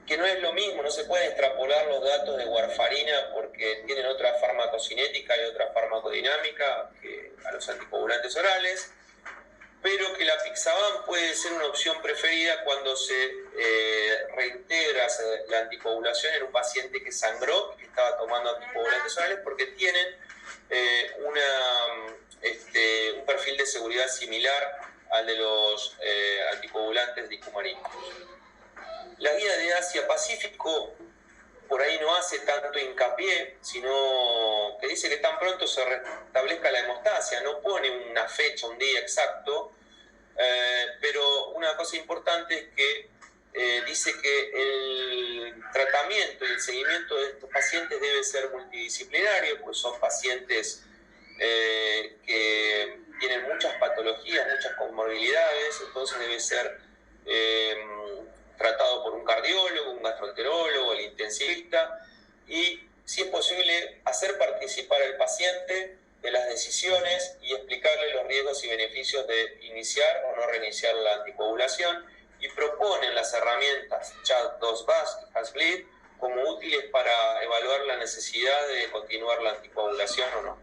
que no es lo mismo, no se pueden extrapolar los datos de warfarina porque tienen otra farmacocinética y otra farmacodinámica que a los anticoagulantes orales, pero que la Pixaban puede ser una opción preferida cuando se reintegra la anticoagulación en un paciente que sangró y que estaba tomando anticoagulantes orales, porque tienen un perfil de seguridad similar al de los anticoagulantes dicumarínicos. La guía de Asia-Pacífico por ahí no hace tanto hincapié, sino que dice que tan pronto se restablezca la hemostasia, no pone una fecha, un día exacto, pero una cosa importante es que dice que el tratamiento y el seguimiento de estos pacientes debe ser multidisciplinario, pues son pacientes que tienen muchas patologías, muchas comorbilidades, entonces debe ser tratado por un cardiólogo, un gastroenterólogo, el intensivista, y si es posible hacer participar al paciente de las decisiones y explicarle los riesgos y beneficios de iniciar o no reiniciar la anticoagulación, y proponen las herramientas CHA2-VASc y HAS-BLEED como útiles para evaluar la necesidad de continuar la anticoagulación o no.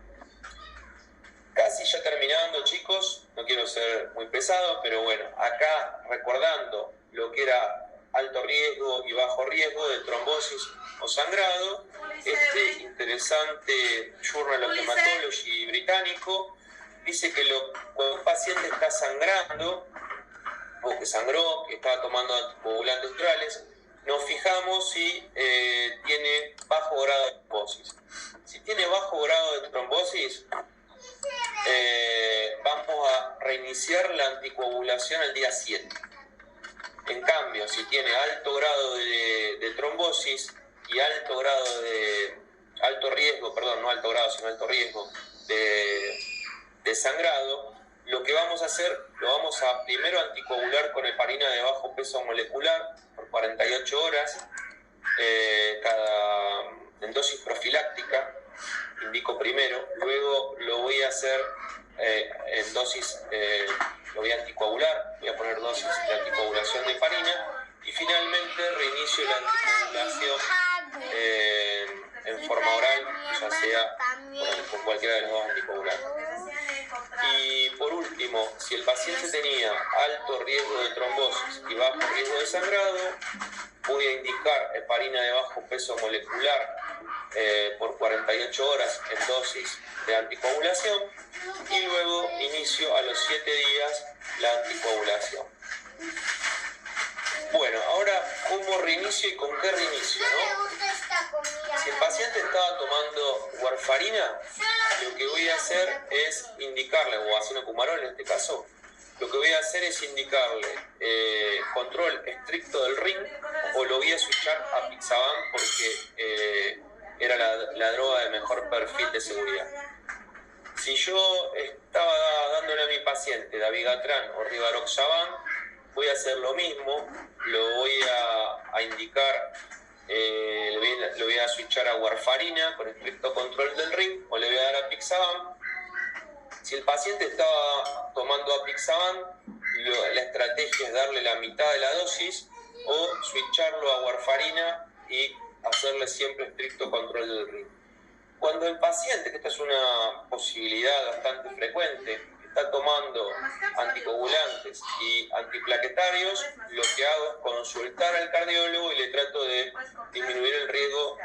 Casi ya terminando, chicos, no quiero ser muy pesado, pero bueno, acá recordando lo que era alto riesgo y bajo riesgo de trombosis o sangrado, este interesante Journal of Hematology británico dice que cuando un paciente está sangrando, o que sangró, que estaba tomando anticoagulantes orales, nos fijamos si tiene bajo grado de trombosis. Si tiene bajo grado de trombosis, vamos a reiniciar la anticoagulación al día 7. En cambio, si tiene alto grado de trombosis y alto riesgo, no alto grado, sino alto riesgo de sangrado, lo que vamos a hacer, lo vamos a primero anticoagular con heparina de bajo peso molecular por 48 horas, en dosis profiláctica, indico primero, luego lo voy a hacer en dosis, lo voy a anticoagular, voy a poner dosis de anticoagulación de heparina y finalmente reinicio la anticoagulación en forma oral, ya sea con cualquiera de los dos anticoagulantes. Y por último, si el paciente tenía alto riesgo de trombosis y bajo riesgo de sangrado, voy a indicar heparina de bajo peso molecular por 48 horas en dosis de anticoagulación y luego inicio a los 7 días la anticoagulación. Bueno, ahora, ¿cómo reinicio y con qué reinicio, no? Si el paciente estaba tomando warfarina, lo que voy a hacer es indicarle, o acinocumarol en este caso, lo que voy a hacer es indicarle control estricto del ring, o lo voy a switchar a Pixaban porque era la droga de mejor perfil de seguridad. Si yo estaba dándole a mi paciente dabigatran o rivaroxaban, voy a hacer lo mismo, lo voy a indicar, lo voy a switchar a warfarina con estricto control del ring, o le voy a dar a Pixaban. Si el paciente estaba tomando apixaban, la estrategia es darle la mitad de la dosis o switcharlo a warfarina y hacerle siempre estricto control del ring. Cuando el paciente, que esta es una posibilidad bastante frecuente, está tomando anticoagulantes y antiplaquetarios, lo que hago es consultar al cardiólogo y le trato de disminuir el riesgo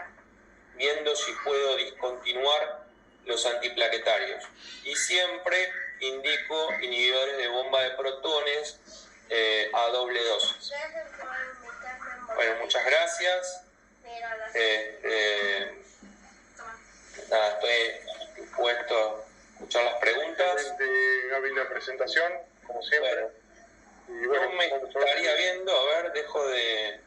viendo si puedo discontinuar los antiplaquetarios. Y siempre indico inhibidores de bomba de protones a doble dosis. Bueno, muchas gracias. Nada, estoy dispuesto a escuchar las preguntas. Gaby, la presentación, como siempre. Bueno, y bueno, me estaría viendo, a ver, dejo de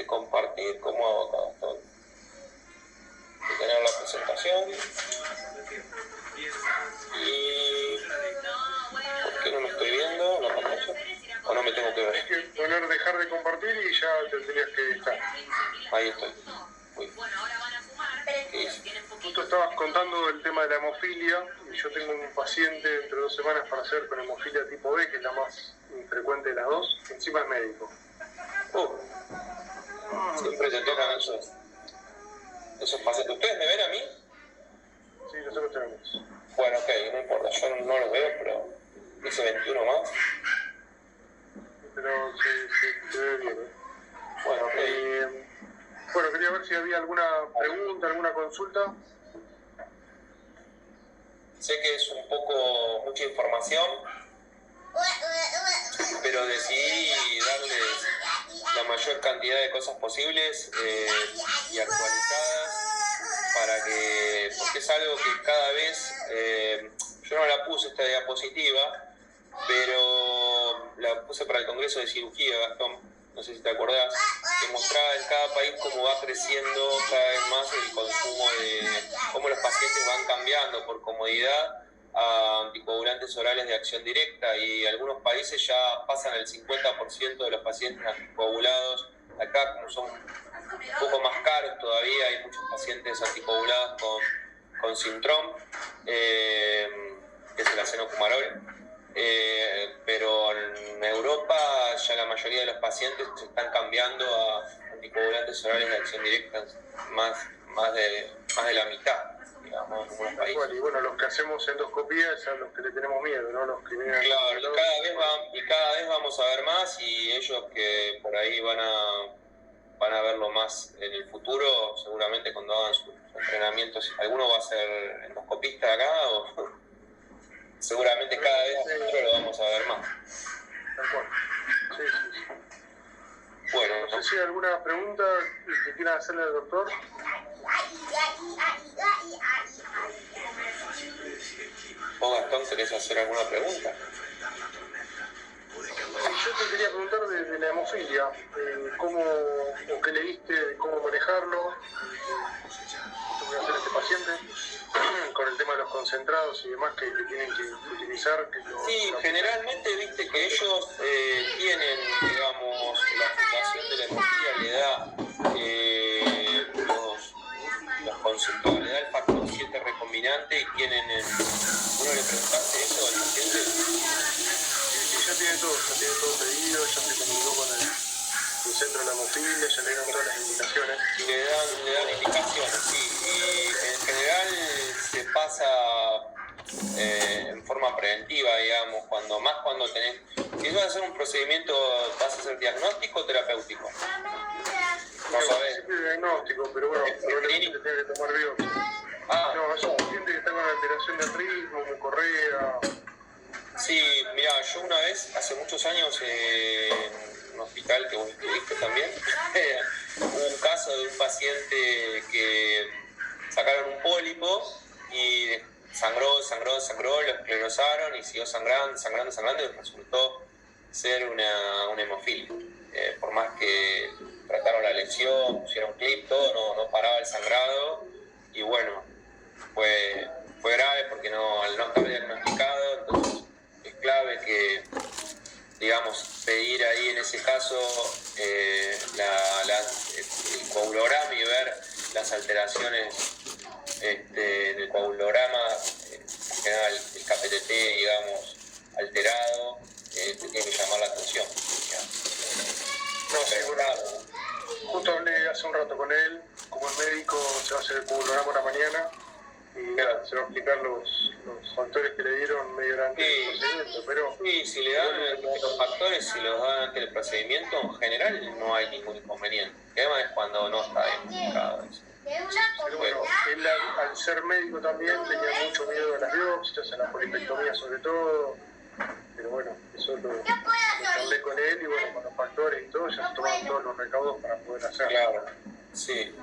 compartir cómo hago todo. De tener la presentación. Y ¿por qué no me estoy viendo la pantalla? ¿O no me tengo que ver? Hay que poner dejar de compartir y ya tendrías que estar. Ahí estoy. Uy. Tú te estabas contando el tema de la hemofilia y yo tengo un paciente entre 2 semanas para hacer con hemofilia tipo B, que es la más frecuente de las dos, encima es médico. Siempre te tocan esos pacientes. ¿Ustedes me ven a mí? Sí, nosotros tenemos. Bueno, ok, no importa, yo no los veo, pero dice 21 más. Pero se ve bien, Bueno, ok. Bueno, quería ver si había alguna pregunta, alguna consulta. Sé que es un poco mucha información, pero decidí darles la mayor cantidad de cosas posibles y actualizadas porque es algo que cada vez, yo no la puse esta diapositiva, pero la puse para el Congreso de Cirugía, Gastón, no sé si te acordás, que mostraba en cada país cómo va creciendo cada vez más el consumo cómo los pacientes van cambiando por comodidad a anticoagulantes orales de acción directa, y algunos países ya pasan el 50% de los pacientes anticoagulados. Acá, como son un poco más caros todavía, hay muchos pacientes anticoagulados con Sintrom, que es el acenocumarol. Pero en Europa ya la mayoría de los pacientes se están cambiando a anticoagulantes orales de acción directa, más de la mitad, digamos, en algunos países. Y bueno, los que hacemos endoscopía es a los que le tenemos miedo, ¿no? Los que vienen. Claro, y cada vez vamos a ver más, y ellos que por ahí van a verlo más en el futuro, seguramente cuando hagan sus entrenamientos. ¿Alguno va a ser endoscopista acá o...? Seguramente cada vez nosotros lo vamos a ver más. Tal cual. Sí. Bueno, no sé si hay alguna pregunta que quieran hacerle al doctor. ¿Vos, Gastón, querés hacer alguna pregunta? Sí, yo te quería preguntar de la hemofilia, cómo, o qué leíste, de cómo manejarlo, qué voy a hacer este paciente, con el tema de los concentrados y demás que tienen que utilizar. Sí, generalmente viste que ellos tienen, digamos, la fundación de la hemofilia le da los concentrados, le da el factor 7 recombinante y tienen, ¿uno le preguntaste eso al paciente? Sí, ya tiene todo pedido, ya se comunicó con el centro de la hemofilia, ya le dieron todas las indicaciones. Le dan indicaciones, sí, y en general se pasa en forma preventiva, digamos, cuando tenés, si vas a hacer un procedimiento, ¿vas a hacer diagnóstico o terapéutico? No sabés. Sí, diagnóstico, pero bueno, probablemente tenga que tomar biopsia. No, es un paciente que está con alteración del ritmo, con correa. Sí, mira, yo una vez, hace muchos años, en un hospital que vos estuviste también, hubo un caso de un paciente que sacaron un pólipo y sangró, lo esclerosaron y siguió sangrando y resultó ser una hemofilia. Por más que trataron la lesión, pusieron clip, todo, no paraba el sangrado y bueno, fue grave porque al no estar diagnosticado, entonces es clave que, digamos, pedir ahí en ese caso el coagulograma y ver las alteraciones en el coagulograma, en general el KPTT, digamos, alterado, te tiene que llamar la atención. No, sí, bueno, justo hablé hace un rato con él, como el médico se va a hacer el coagulograma una mañana y claro, se va a explicar los factores que le dieron medio durante el procedimiento, pero... Sí, si le dan los factores, si los dan antes del procedimiento, en general no hay ningún inconveniente. El tema es cuando no está identificado eso. Pero bueno, él al ser médico también tenía mucho miedo a las biopsias, a la polipectomía sobre todo, pero bueno, eso lo hablé con él y bueno, con los factores y todo, ya se tomaron todos los recaudos para poder hacerlo. Claro, sí.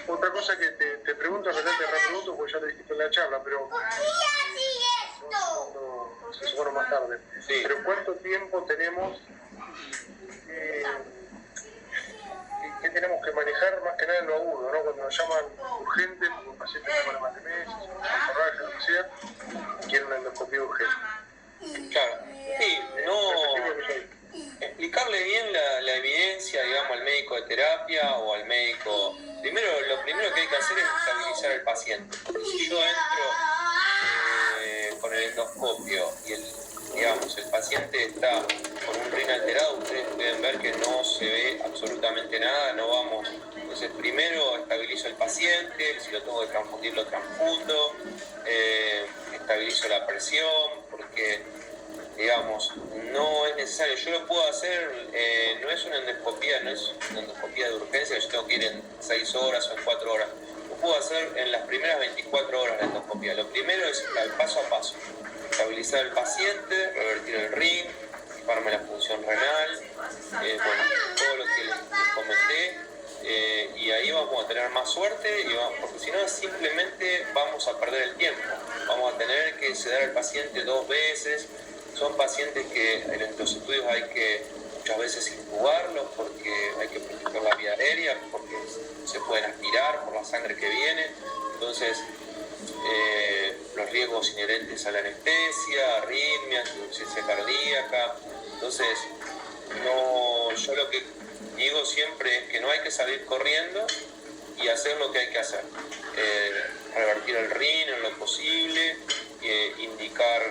Otra cosa que te pregunto, en realidad te repregunto porque ya te dijiste en la charla, pero se supone más tarde. Sí. Pero ¿cuánto tiempo tenemos que tenemos que manejar más que nada en lo agudo, ¿no? Cuando nos llaman urgente, porque un paciente está con más de meses, una forraje, lo que sea, y quiere una endoscopia urgente. Claro, sí, explicarle bien la evidencia, digamos, al médico de terapia o al médico. Lo primero que hay que hacer es estabilizar al paciente. Si yo entro con el endoscopio y el paciente está con un rin alterado, ustedes pueden ver que no se ve absolutamente nada, no vamos. Entonces primero estabilizo al paciente, si lo tengo que transfundir lo transfundo, estabilizo la presión, porque digamos, no es necesario, yo lo puedo hacer, no es una endoscopía de urgencia, yo tengo que ir en 6 horas o en 4 horas, lo puedo hacer en las primeras 24 horas la endoscopía. Lo primero es el paso a paso, estabilizar al paciente, revertir el ring, equiparme la función renal, todo lo que les comenté, y ahí vamos a tener más suerte, porque si no simplemente vamos a perder el tiempo, vamos a tener que sedar al paciente 2 veces. Son pacientes que en los estudios hay que muchas veces intubarlos porque hay que proteger la vía aérea, porque se pueden aspirar por la sangre que viene. Entonces, los riesgos inherentes a la anestesia, arritmias, insuficiencia cardíaca. Entonces, yo lo que digo siempre es que no hay que salir corriendo y hacer lo que hay que hacer. Revertir el RIN en lo posible, indicar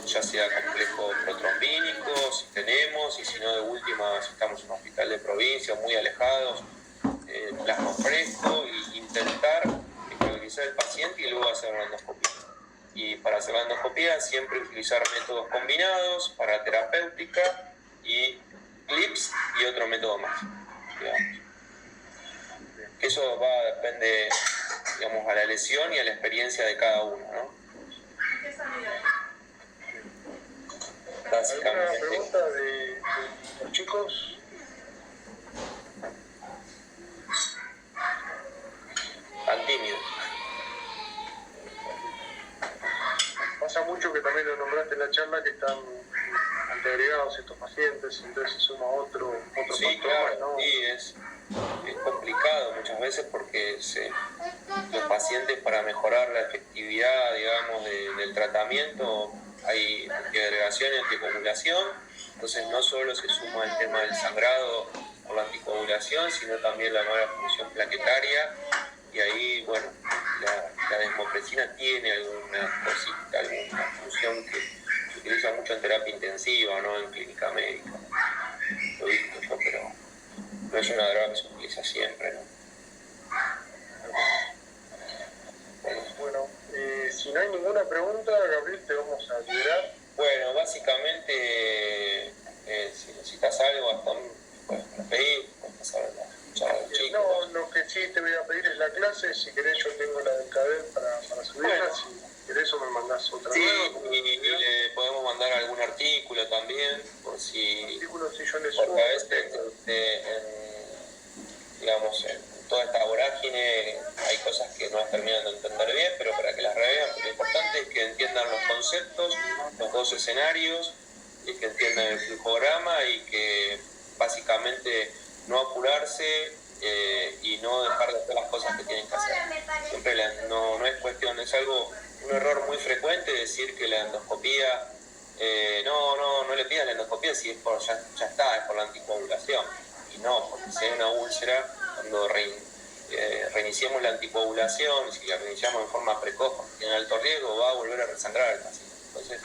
ya sea complejo protrombínico, si tenemos, y si no, de última, si estamos en un hospital de provincia, muy alejados, plasma fresco, e intentar estabilizar el paciente y luego hacer la endoscopia. Y para hacer la endoscopia siempre utilizar métodos combinados para terapéutica y clips y otro método más, digamos. Eso depende, digamos, a la lesión y a la experiencia de cada uno, ¿no? ¿Alguna pregunta de los chicos? Tan tímidos. Pasa mucho que también lo nombraste en la charla que están antiagregados estos pacientes, entonces se suma otro Sí, factor claro, más, ¿no? sí, es complicado muchas veces porque los pacientes, para mejorar la efectividad, digamos, del tratamiento, hay antiagregación y anticoagulación. Entonces no solo se suma el tema del sangrado por la anticoagulación, sino también la nueva función plaquetaria, y ahí, bueno, la desmopresina tiene alguna cosita, alguna función que se utiliza mucho en terapia intensiva, ¿no? En clínica médica. Lo he visto yo, pero no es una droga que se utiliza siempre, ¿no? Bueno, si no hay ninguna pregunta, Gabriel, te vamos a liberar. Bueno, básicamente, si necesitas algo, hasta puedes pedir, puedes pasar a escuchar a los chicos. No, lo que sí te voy a pedir es la clase. Si querés, yo tengo la del CADEL para subirla. Bueno. Si querés, o me mandás otra Sí, nueva. y le podemos mandar algún artículo también, por si... Artículos, si yo les Porque subo. a veces, digamos, en toda esta vorágine hay cosas que no las terminan de entender bien, pero para que las revean, lo importante es que entiendan los conceptos, los dos escenarios, y que entiendan el flujograma, y que básicamente no apurarse y no dejar de hacer las cosas que tienen que hacer. Siempre no es cuestión, es un error muy frecuente decir que la endoscopía, no le pidas la endoscopía si es ya está, es por la anticoagulación. Y no, porque si hay una úlcera, cuando reiniciemos la anticoagulación, si la reiniciamos en forma precoz, porque tiene alto riesgo, va a volver a resangrar al paciente. Entonces,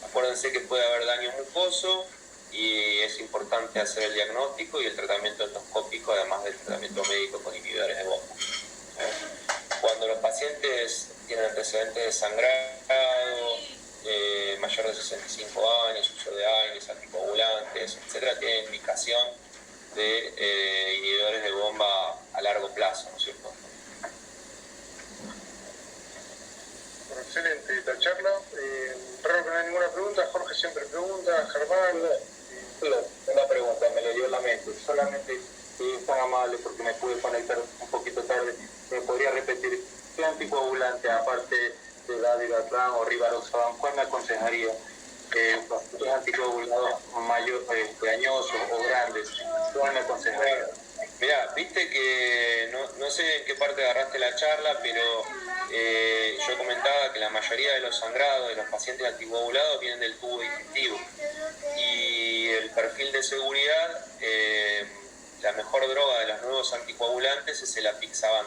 acuérdense que puede haber daño mucoso y es importante hacer el diagnóstico y el tratamiento endoscópico, además del tratamiento médico con inhibidores de bomba. Cuando los pacientes tienen antecedentes de sangrado, mayor de 65 años, uso de AINES, anticoagulantes, etc., tienen indicación de inhibidores de bomba a largo plazo, ¿no es cierto? Bueno, excelente esta charla. Raro que no hay ninguna pregunta. Jorge siempre pregunta. Germán. Una pregunta, me le dio la mente. Solamente, si es tan amable, porque me pude conectar un poquito tarde, ¿me podría repetir qué anticoagulante, aparte de Dabigatran o Rivaroxaban, cuál me aconsejaría? Los anticoagulados mayores, dañosos o grandes, ¿cuál me aconsejaría? Mira, viste que no sé en qué parte agarraste la charla, pero yo comentaba que la mayoría de los sangrados de los pacientes anticoagulados vienen del tubo digestivo. Y el perfil de seguridad, la mejor droga de los nuevos anticoagulantes es el Apixaban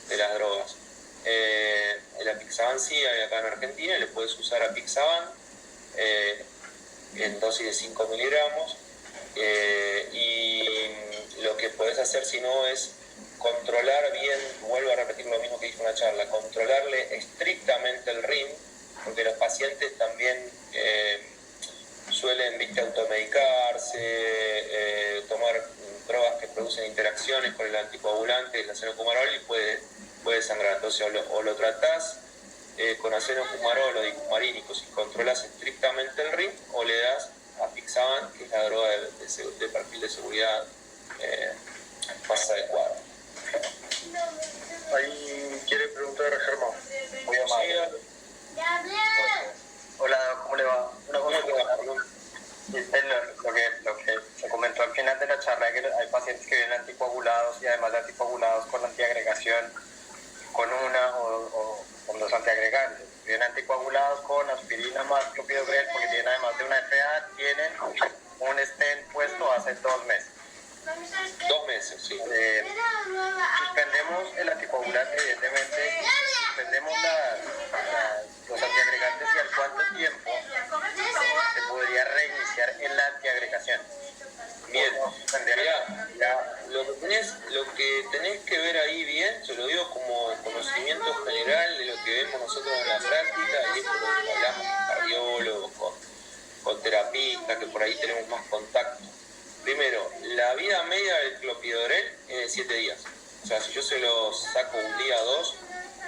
de las drogas. El Apixaban sí hay acá en Argentina, le puedes usar Apixaban en dosis de 5 miligramos. Y lo que podés hacer si no es controlar bien, vuelvo a repetir lo mismo que dije en una charla, controlarle estrictamente el RIN, porque los pacientes también suelen, automedicarse, tomar drogas que producen interacciones con el anticoagulante, el acenofumarol, y puede sangrar. Entonces o lo tratás con acenofumarol o dicumarínico si controlas estrictamente el RIN, o le das Apixaban, que es la droga de perfil de seguridad más adecuado. Ahí quiere preguntar a Germán. Muy amable. Hola, ¿cómo le va? Una consulta. Lo que se comentó al final de la charla es que hay pacientes que vienen anticoagulados y además de anticoagulados con antiagregación, con una o con dos antiagregantes. Vienen anticoagulados con aspirina más clopidogrel porque tienen, además de una FA, tienen un stent puesto hace 2 meses. 2 meses, sí. Suspendemos el anticoagulante, evidentemente, suspendemos los antiagregantes, y al cuánto tiempo se podría reiniciar en la antiagregación. Bien, mirá, lo que tenés que ver ahí bien, se lo digo como conocimiento general de lo que vemos nosotros en la práctica, y esto lo hablamos con cardiólogos, con terapistas, que por ahí tenemos más contacto. Primero, la vida media del clopidogrel es de 7 días. O sea, si yo se lo saco un día o 2,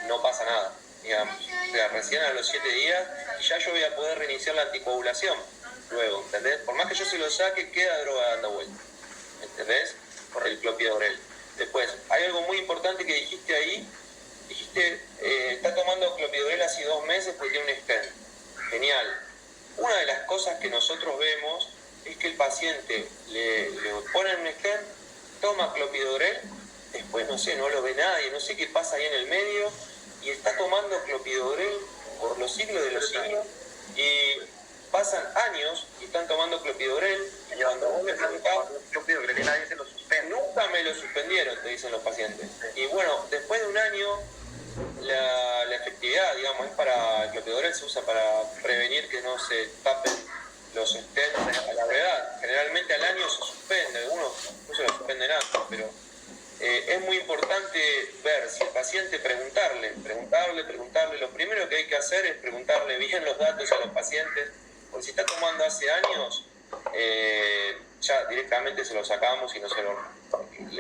no pasa nada, digamos. O sea, recién a los 7 días, y ya yo voy a poder reiniciar la anticoagulación luego, ¿entendés? Por más que yo se lo saque, queda droga dando vuelta, ¿entendés? Por el clopidogrel. Después, hay algo muy importante que dijiste ahí. Dijiste, está tomando clopidogrel hace 2 meses porque tiene un stent. Genial. una de las cosas que nosotros vemos es que el paciente le ponen un stent, toma clopidogrel, después no sé, no lo ve nadie, no sé qué pasa ahí en el medio, y está tomando clopidogrel por los siglos de los siglos, y pasan años y están tomando clopidogrel, y cuando vos le preguntás, Clopidogrel y nadie se lo suspende. nunca me lo suspendieron, te dicen los pacientes. Y bueno, después de un año, la efectividad, digamos, es para el clopidogrel, se usa para prevenir que no se tapen los stents a la gravedad. Generalmente al año se suspende, algunos no se lo suspenden antes, pero es muy importante ver si el paciente, preguntarle. Lo primero que hay que hacer es preguntarle bien los datos a los pacientes, porque si está tomando hace años, ya directamente se lo sacamos y no se lo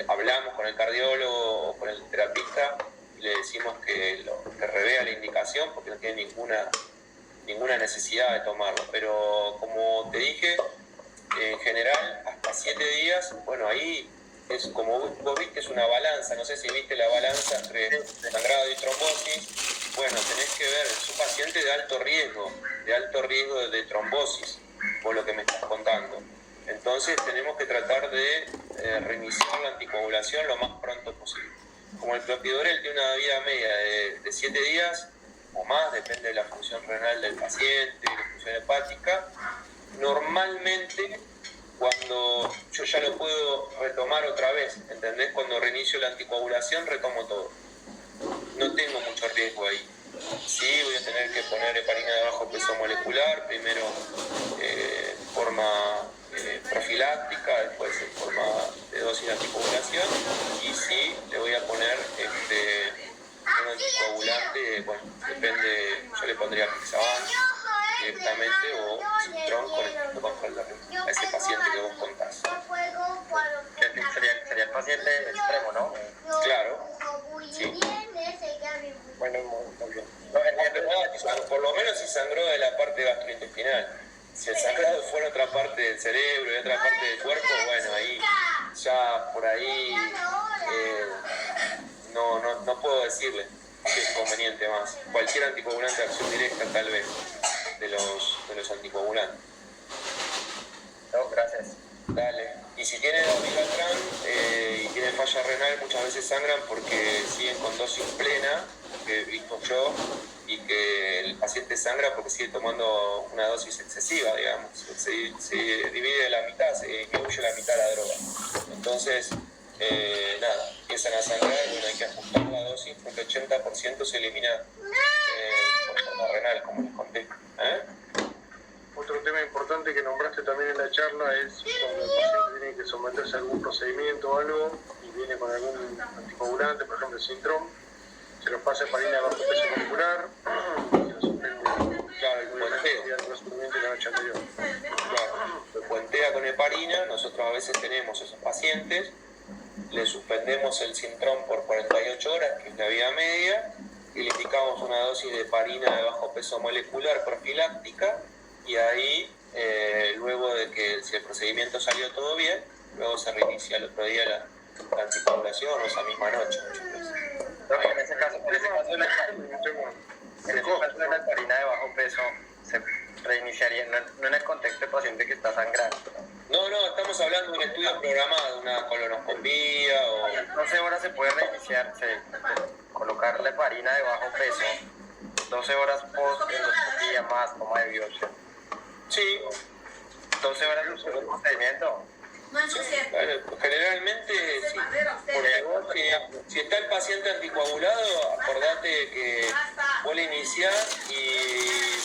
hablamos con el cardiólogo o con el terapista y le decimos que revea la indicación porque no tiene ninguna necesidad de tomarlo. Pero como te dije, en general hasta 7 días, bueno, ahí es como vos viste, es una balanza, no sé si viste la balanza entre sangrado y trombosis. Bueno, tenés que ver, es un paciente de alto riesgo de trombosis, por lo que me estás contando. Entonces tenemos que tratar de reiniciar la anticoagulación lo más pronto posible. Como el clopidogrel tiene una vida media de 7 días o más, depende de la función renal del paciente, de la función hepática, normalmente cuando yo ya lo puedo retomar otra vez, ¿entendés? Cuando reinicio la anticoagulación retomo todo. No tengo mucho riesgo ahí. Sí, voy a tener que poner heparina de bajo peso molecular, primero en forma profiláctica, después en forma de dosis de anticoagulación, y sí, le voy a poner un anticoagulante, bueno, depende, yo le pondría Pixaban directamente o Sintrom con efecto control de ritmo, a ese paciente que vos contás. Sería el paciente extremo, ¿no? Claro, sí. Bueno, muy bien. Por lo menos si sangró de la parte gastrointestinal. Si el sangrado fuera otra parte del cerebro y otra parte del cuerpo, bueno, ahí ya por ahí no puedo decirle qué es conveniente más. Cualquier anticoagulante de acción directa tal vez de los anticoagulantes. No, gracias. Dale. Y si tiene dabigatran y tiene falla renal, muchas veces sangran porque siguen con dosis plena, que he visto yo, y que el paciente sangra porque sigue tomando una dosis excesiva, digamos. Se divide la mitad, se disminuye la mitad la droga. Entonces, nada, empiezan a sangrar y bueno, hay que ajustar la dosis porque el 80% se elimina por forma renal, como les conté. Otro tema importante que nombraste también en la charla es cuando el paciente tiene que someterse a algún procedimiento o algo y viene con algún anticoagulante, por ejemplo el Sintrom, se lo pasa heparina de bajo peso molecular, se lo suspende. Claro, el puenteo. La noche anterior. Claro, se puentea con heparina. Nosotros a veces tenemos esos pacientes, le suspendemos el Sintrom por 48 horas, que es la vida media, y le indicamos una dosis de heparina de bajo peso molecular profiláctica, y ahí, luego de que si el procedimiento salió todo bien, luego se reinicia el otro día la anticoagulación o esa misma noche. No, en ese caso la heparina de bajo peso se reiniciaría, no en el contexto del paciente que está sangrando. No, estamos hablando de un estudio programado, una colonoscopía o... En 12 horas se puede reiniciar, colocar la heparina de bajo peso, 12 horas post endoscopía más toma de biopsia. Sí. 12 horas de procedimiento. Bueno, pues generalmente, si está el paciente anticoagulado, acordate que vos le iniciás y...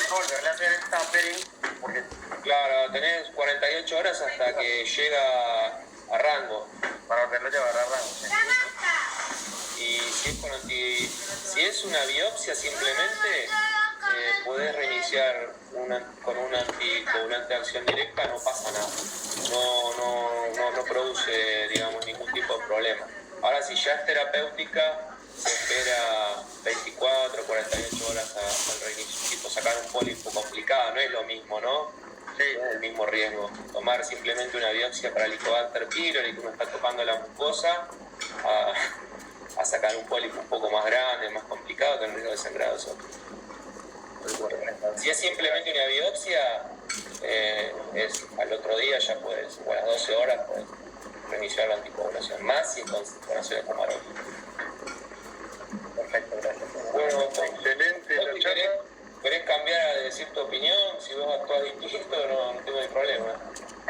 volverle a hacer el tapering, porque... Claro, tenés 48 horas hasta que llega a rango. Para volverlo a llevar a rango. ¿Sí? Y si es una biopsia simplemente, podés reiniciar con un anticoagulante de acción directa, no pasa nada. No produce, digamos, ningún tipo de problema. Ahora, si ya es terapéutica, se espera 24, 48 horas al reinicio. Tipo, sacar un pólipo complicado, no es lo mismo, ¿no? Sí, es el mismo riesgo. Tomar simplemente una biopsia para Helicobacter pylori, que uno está tocando la mucosa, a sacar un pólipo un poco más grande, más complicado, que el riesgo de sangrado es otro. Si es simplemente una biopsia, es al otro día ya puedes, o a las 12 horas puedes reiniciar la anticoagulación, más si es con ácido de camarón. Perfecto, gracias. Bueno, excelente la charla. ¿Querés cambiar a decir tu opinión? Si vos actúas distinto, no tengo ningún problema.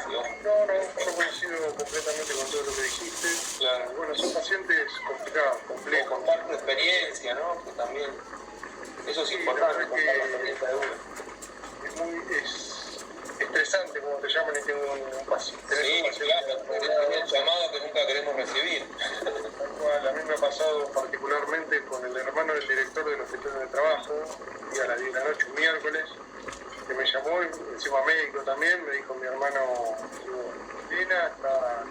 Si vos... No, yo coincido completamente con todo lo que dijiste. Claro. Bueno, son pacientes complicados, O complejos. contar tu experiencia, ¿no? Que también, eso es importante, la verdad contar la que experiencia de uno. Es estresante, como te llaman, y tengo un paciente. Sí, claro, es el llamado que nunca queremos recibir. Tal cual, a mí me ha pasado particularmente con el hermano del director del hospital de trabajo, y a las 10 de la noche, un miércoles, que me llamó, y encima médico también, me dijo mi hermano, Lina, está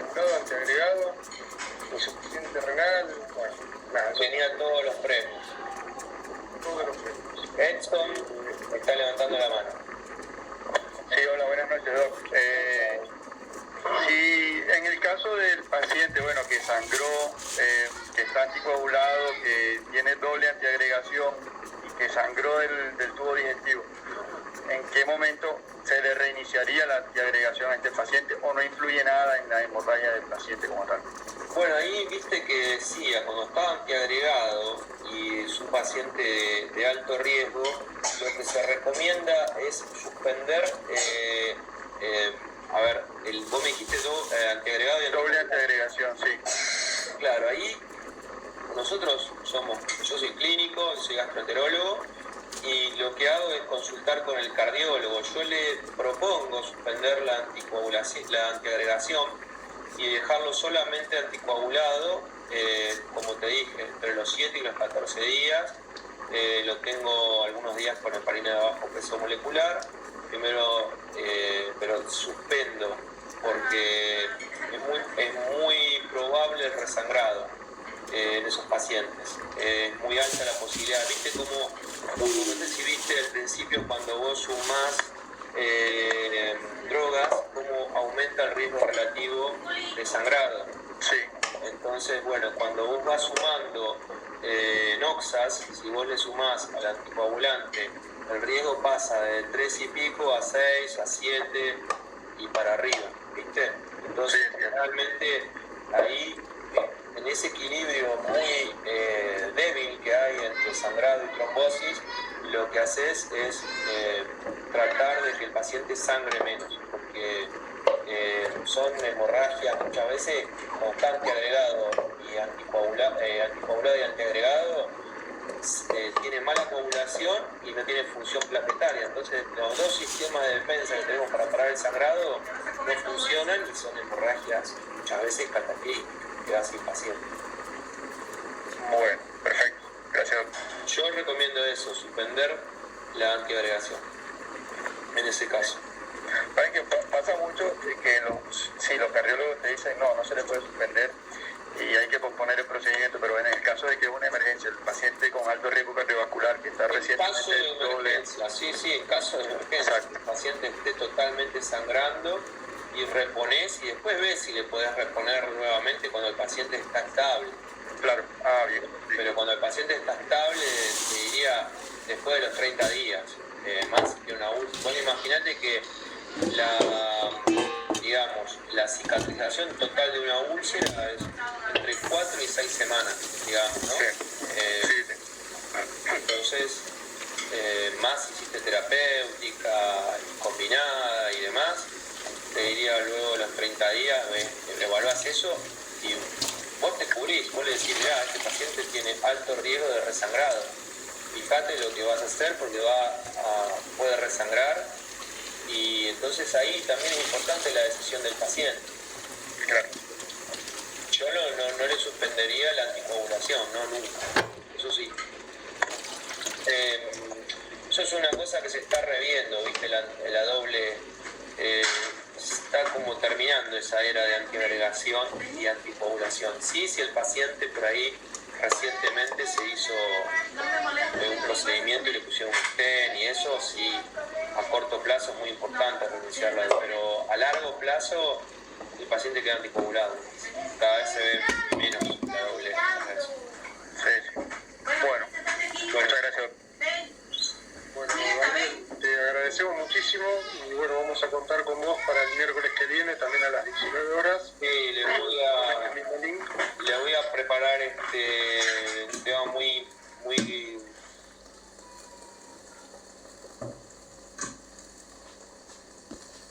curado, antiagregado, insuficiente renal, bueno, nada, Tenía todos los premios. todos los premios. Edson está levantando la mano. Sí, hola, buenas noches, Doc. Si en el caso del paciente, bueno, que sangró, que está anticoagulado, que tiene doble antiagregación y que sangró del tubo digestivo, ¿en qué momento se le reiniciaría la antiagregación a este paciente o no influye nada en la hemorragia del paciente como tal? Bueno, ahí viste que decía, cuando está antiagregado y es un paciente de alto riesgo, lo que se recomienda es suspender, vos me dijiste antiagregado y Doble antiagregación, sí. Claro, ahí nosotros yo soy clínico, soy gastroenterólogo y lo que hago es consultar con el cardiólogo. Yo le propongo suspender la anticoagulación, la antiagregación y dejarlo solamente anticoagulado, como te dije, entre los 7 y los 14 días. Lo tengo algunos días con heparina de bajo peso molecular. Primero, pero suspendo porque es muy probable el resangrado en esos pacientes. Es muy alta la posibilidad. ¿Viste cómo, no sé si viste al principio cuando vos sumás drogas, cómo aumenta el riesgo relativo de sangrado? Sí. Entonces, bueno, cuando vos vas sumando noxas, si vos le sumás al anticoagulante, el riesgo pasa de 3 y pico a 6, a 7 y para arriba, ¿viste? Entonces, realmente ahí, en ese equilibrio muy débil que hay entre sangrado y trombosis, lo que haces es tratar de que el paciente sangre menos, porque son hemorragias muchas veces constante agregado y anticoagulado y antiagregado. Tiene mala coagulación y no tiene función plaquetaria, entonces los dos sistemas de defensa que tenemos para parar el sangrado no funcionan y son hemorragias muchas veces cataclísmicas que hacen paciente. Bueno, perfecto, gracias. Yo recomiendo eso, suspender la antiagregación en ese caso. Saben que pasa mucho que si los cardiólogos te dicen no se le puede suspender y hay que posponer el procedimiento, pero en el caso de que es una emergencia, el paciente con alto riesgo cardiovascular que está recientemente caso de emergencia, sí, en caso de emergencia, exacto. el paciente esté totalmente sangrando y reponés y después ves si le podés reponer nuevamente cuando el paciente está estable. Claro, bien. Sí. Pero cuando el paciente está estable, te diría después de los 30 días, más que una úlcera. Bueno, imagínate que la cicatrización total de una úlcera es entre 4 y 6 semanas, digamos, ¿no? Sí. Entonces, más si hiciste terapéutica, combinada y demás, te diría luego los 30 días, evaluás eso y vos te cubrís, vos le decís, mirá, este paciente tiene alto riesgo de resangrado. Fíjate lo que vas a hacer porque puede resangrar y entonces ahí también es importante la decisión del paciente. Claro. Yo no le suspendería la anticoagulación, no, nunca, eso sí. Eso es una cosa que se está reviendo, ¿viste? La doble, está como terminando esa era de antiagregación y anticoagulación. Sí, si el paciente por ahí recientemente se hizo un procedimiento y le pusieron un stent y eso, sí, a corto plazo es muy importante reiniciarla, pero a largo plazo el paciente queda anticoagulado, cada vez se ve menos.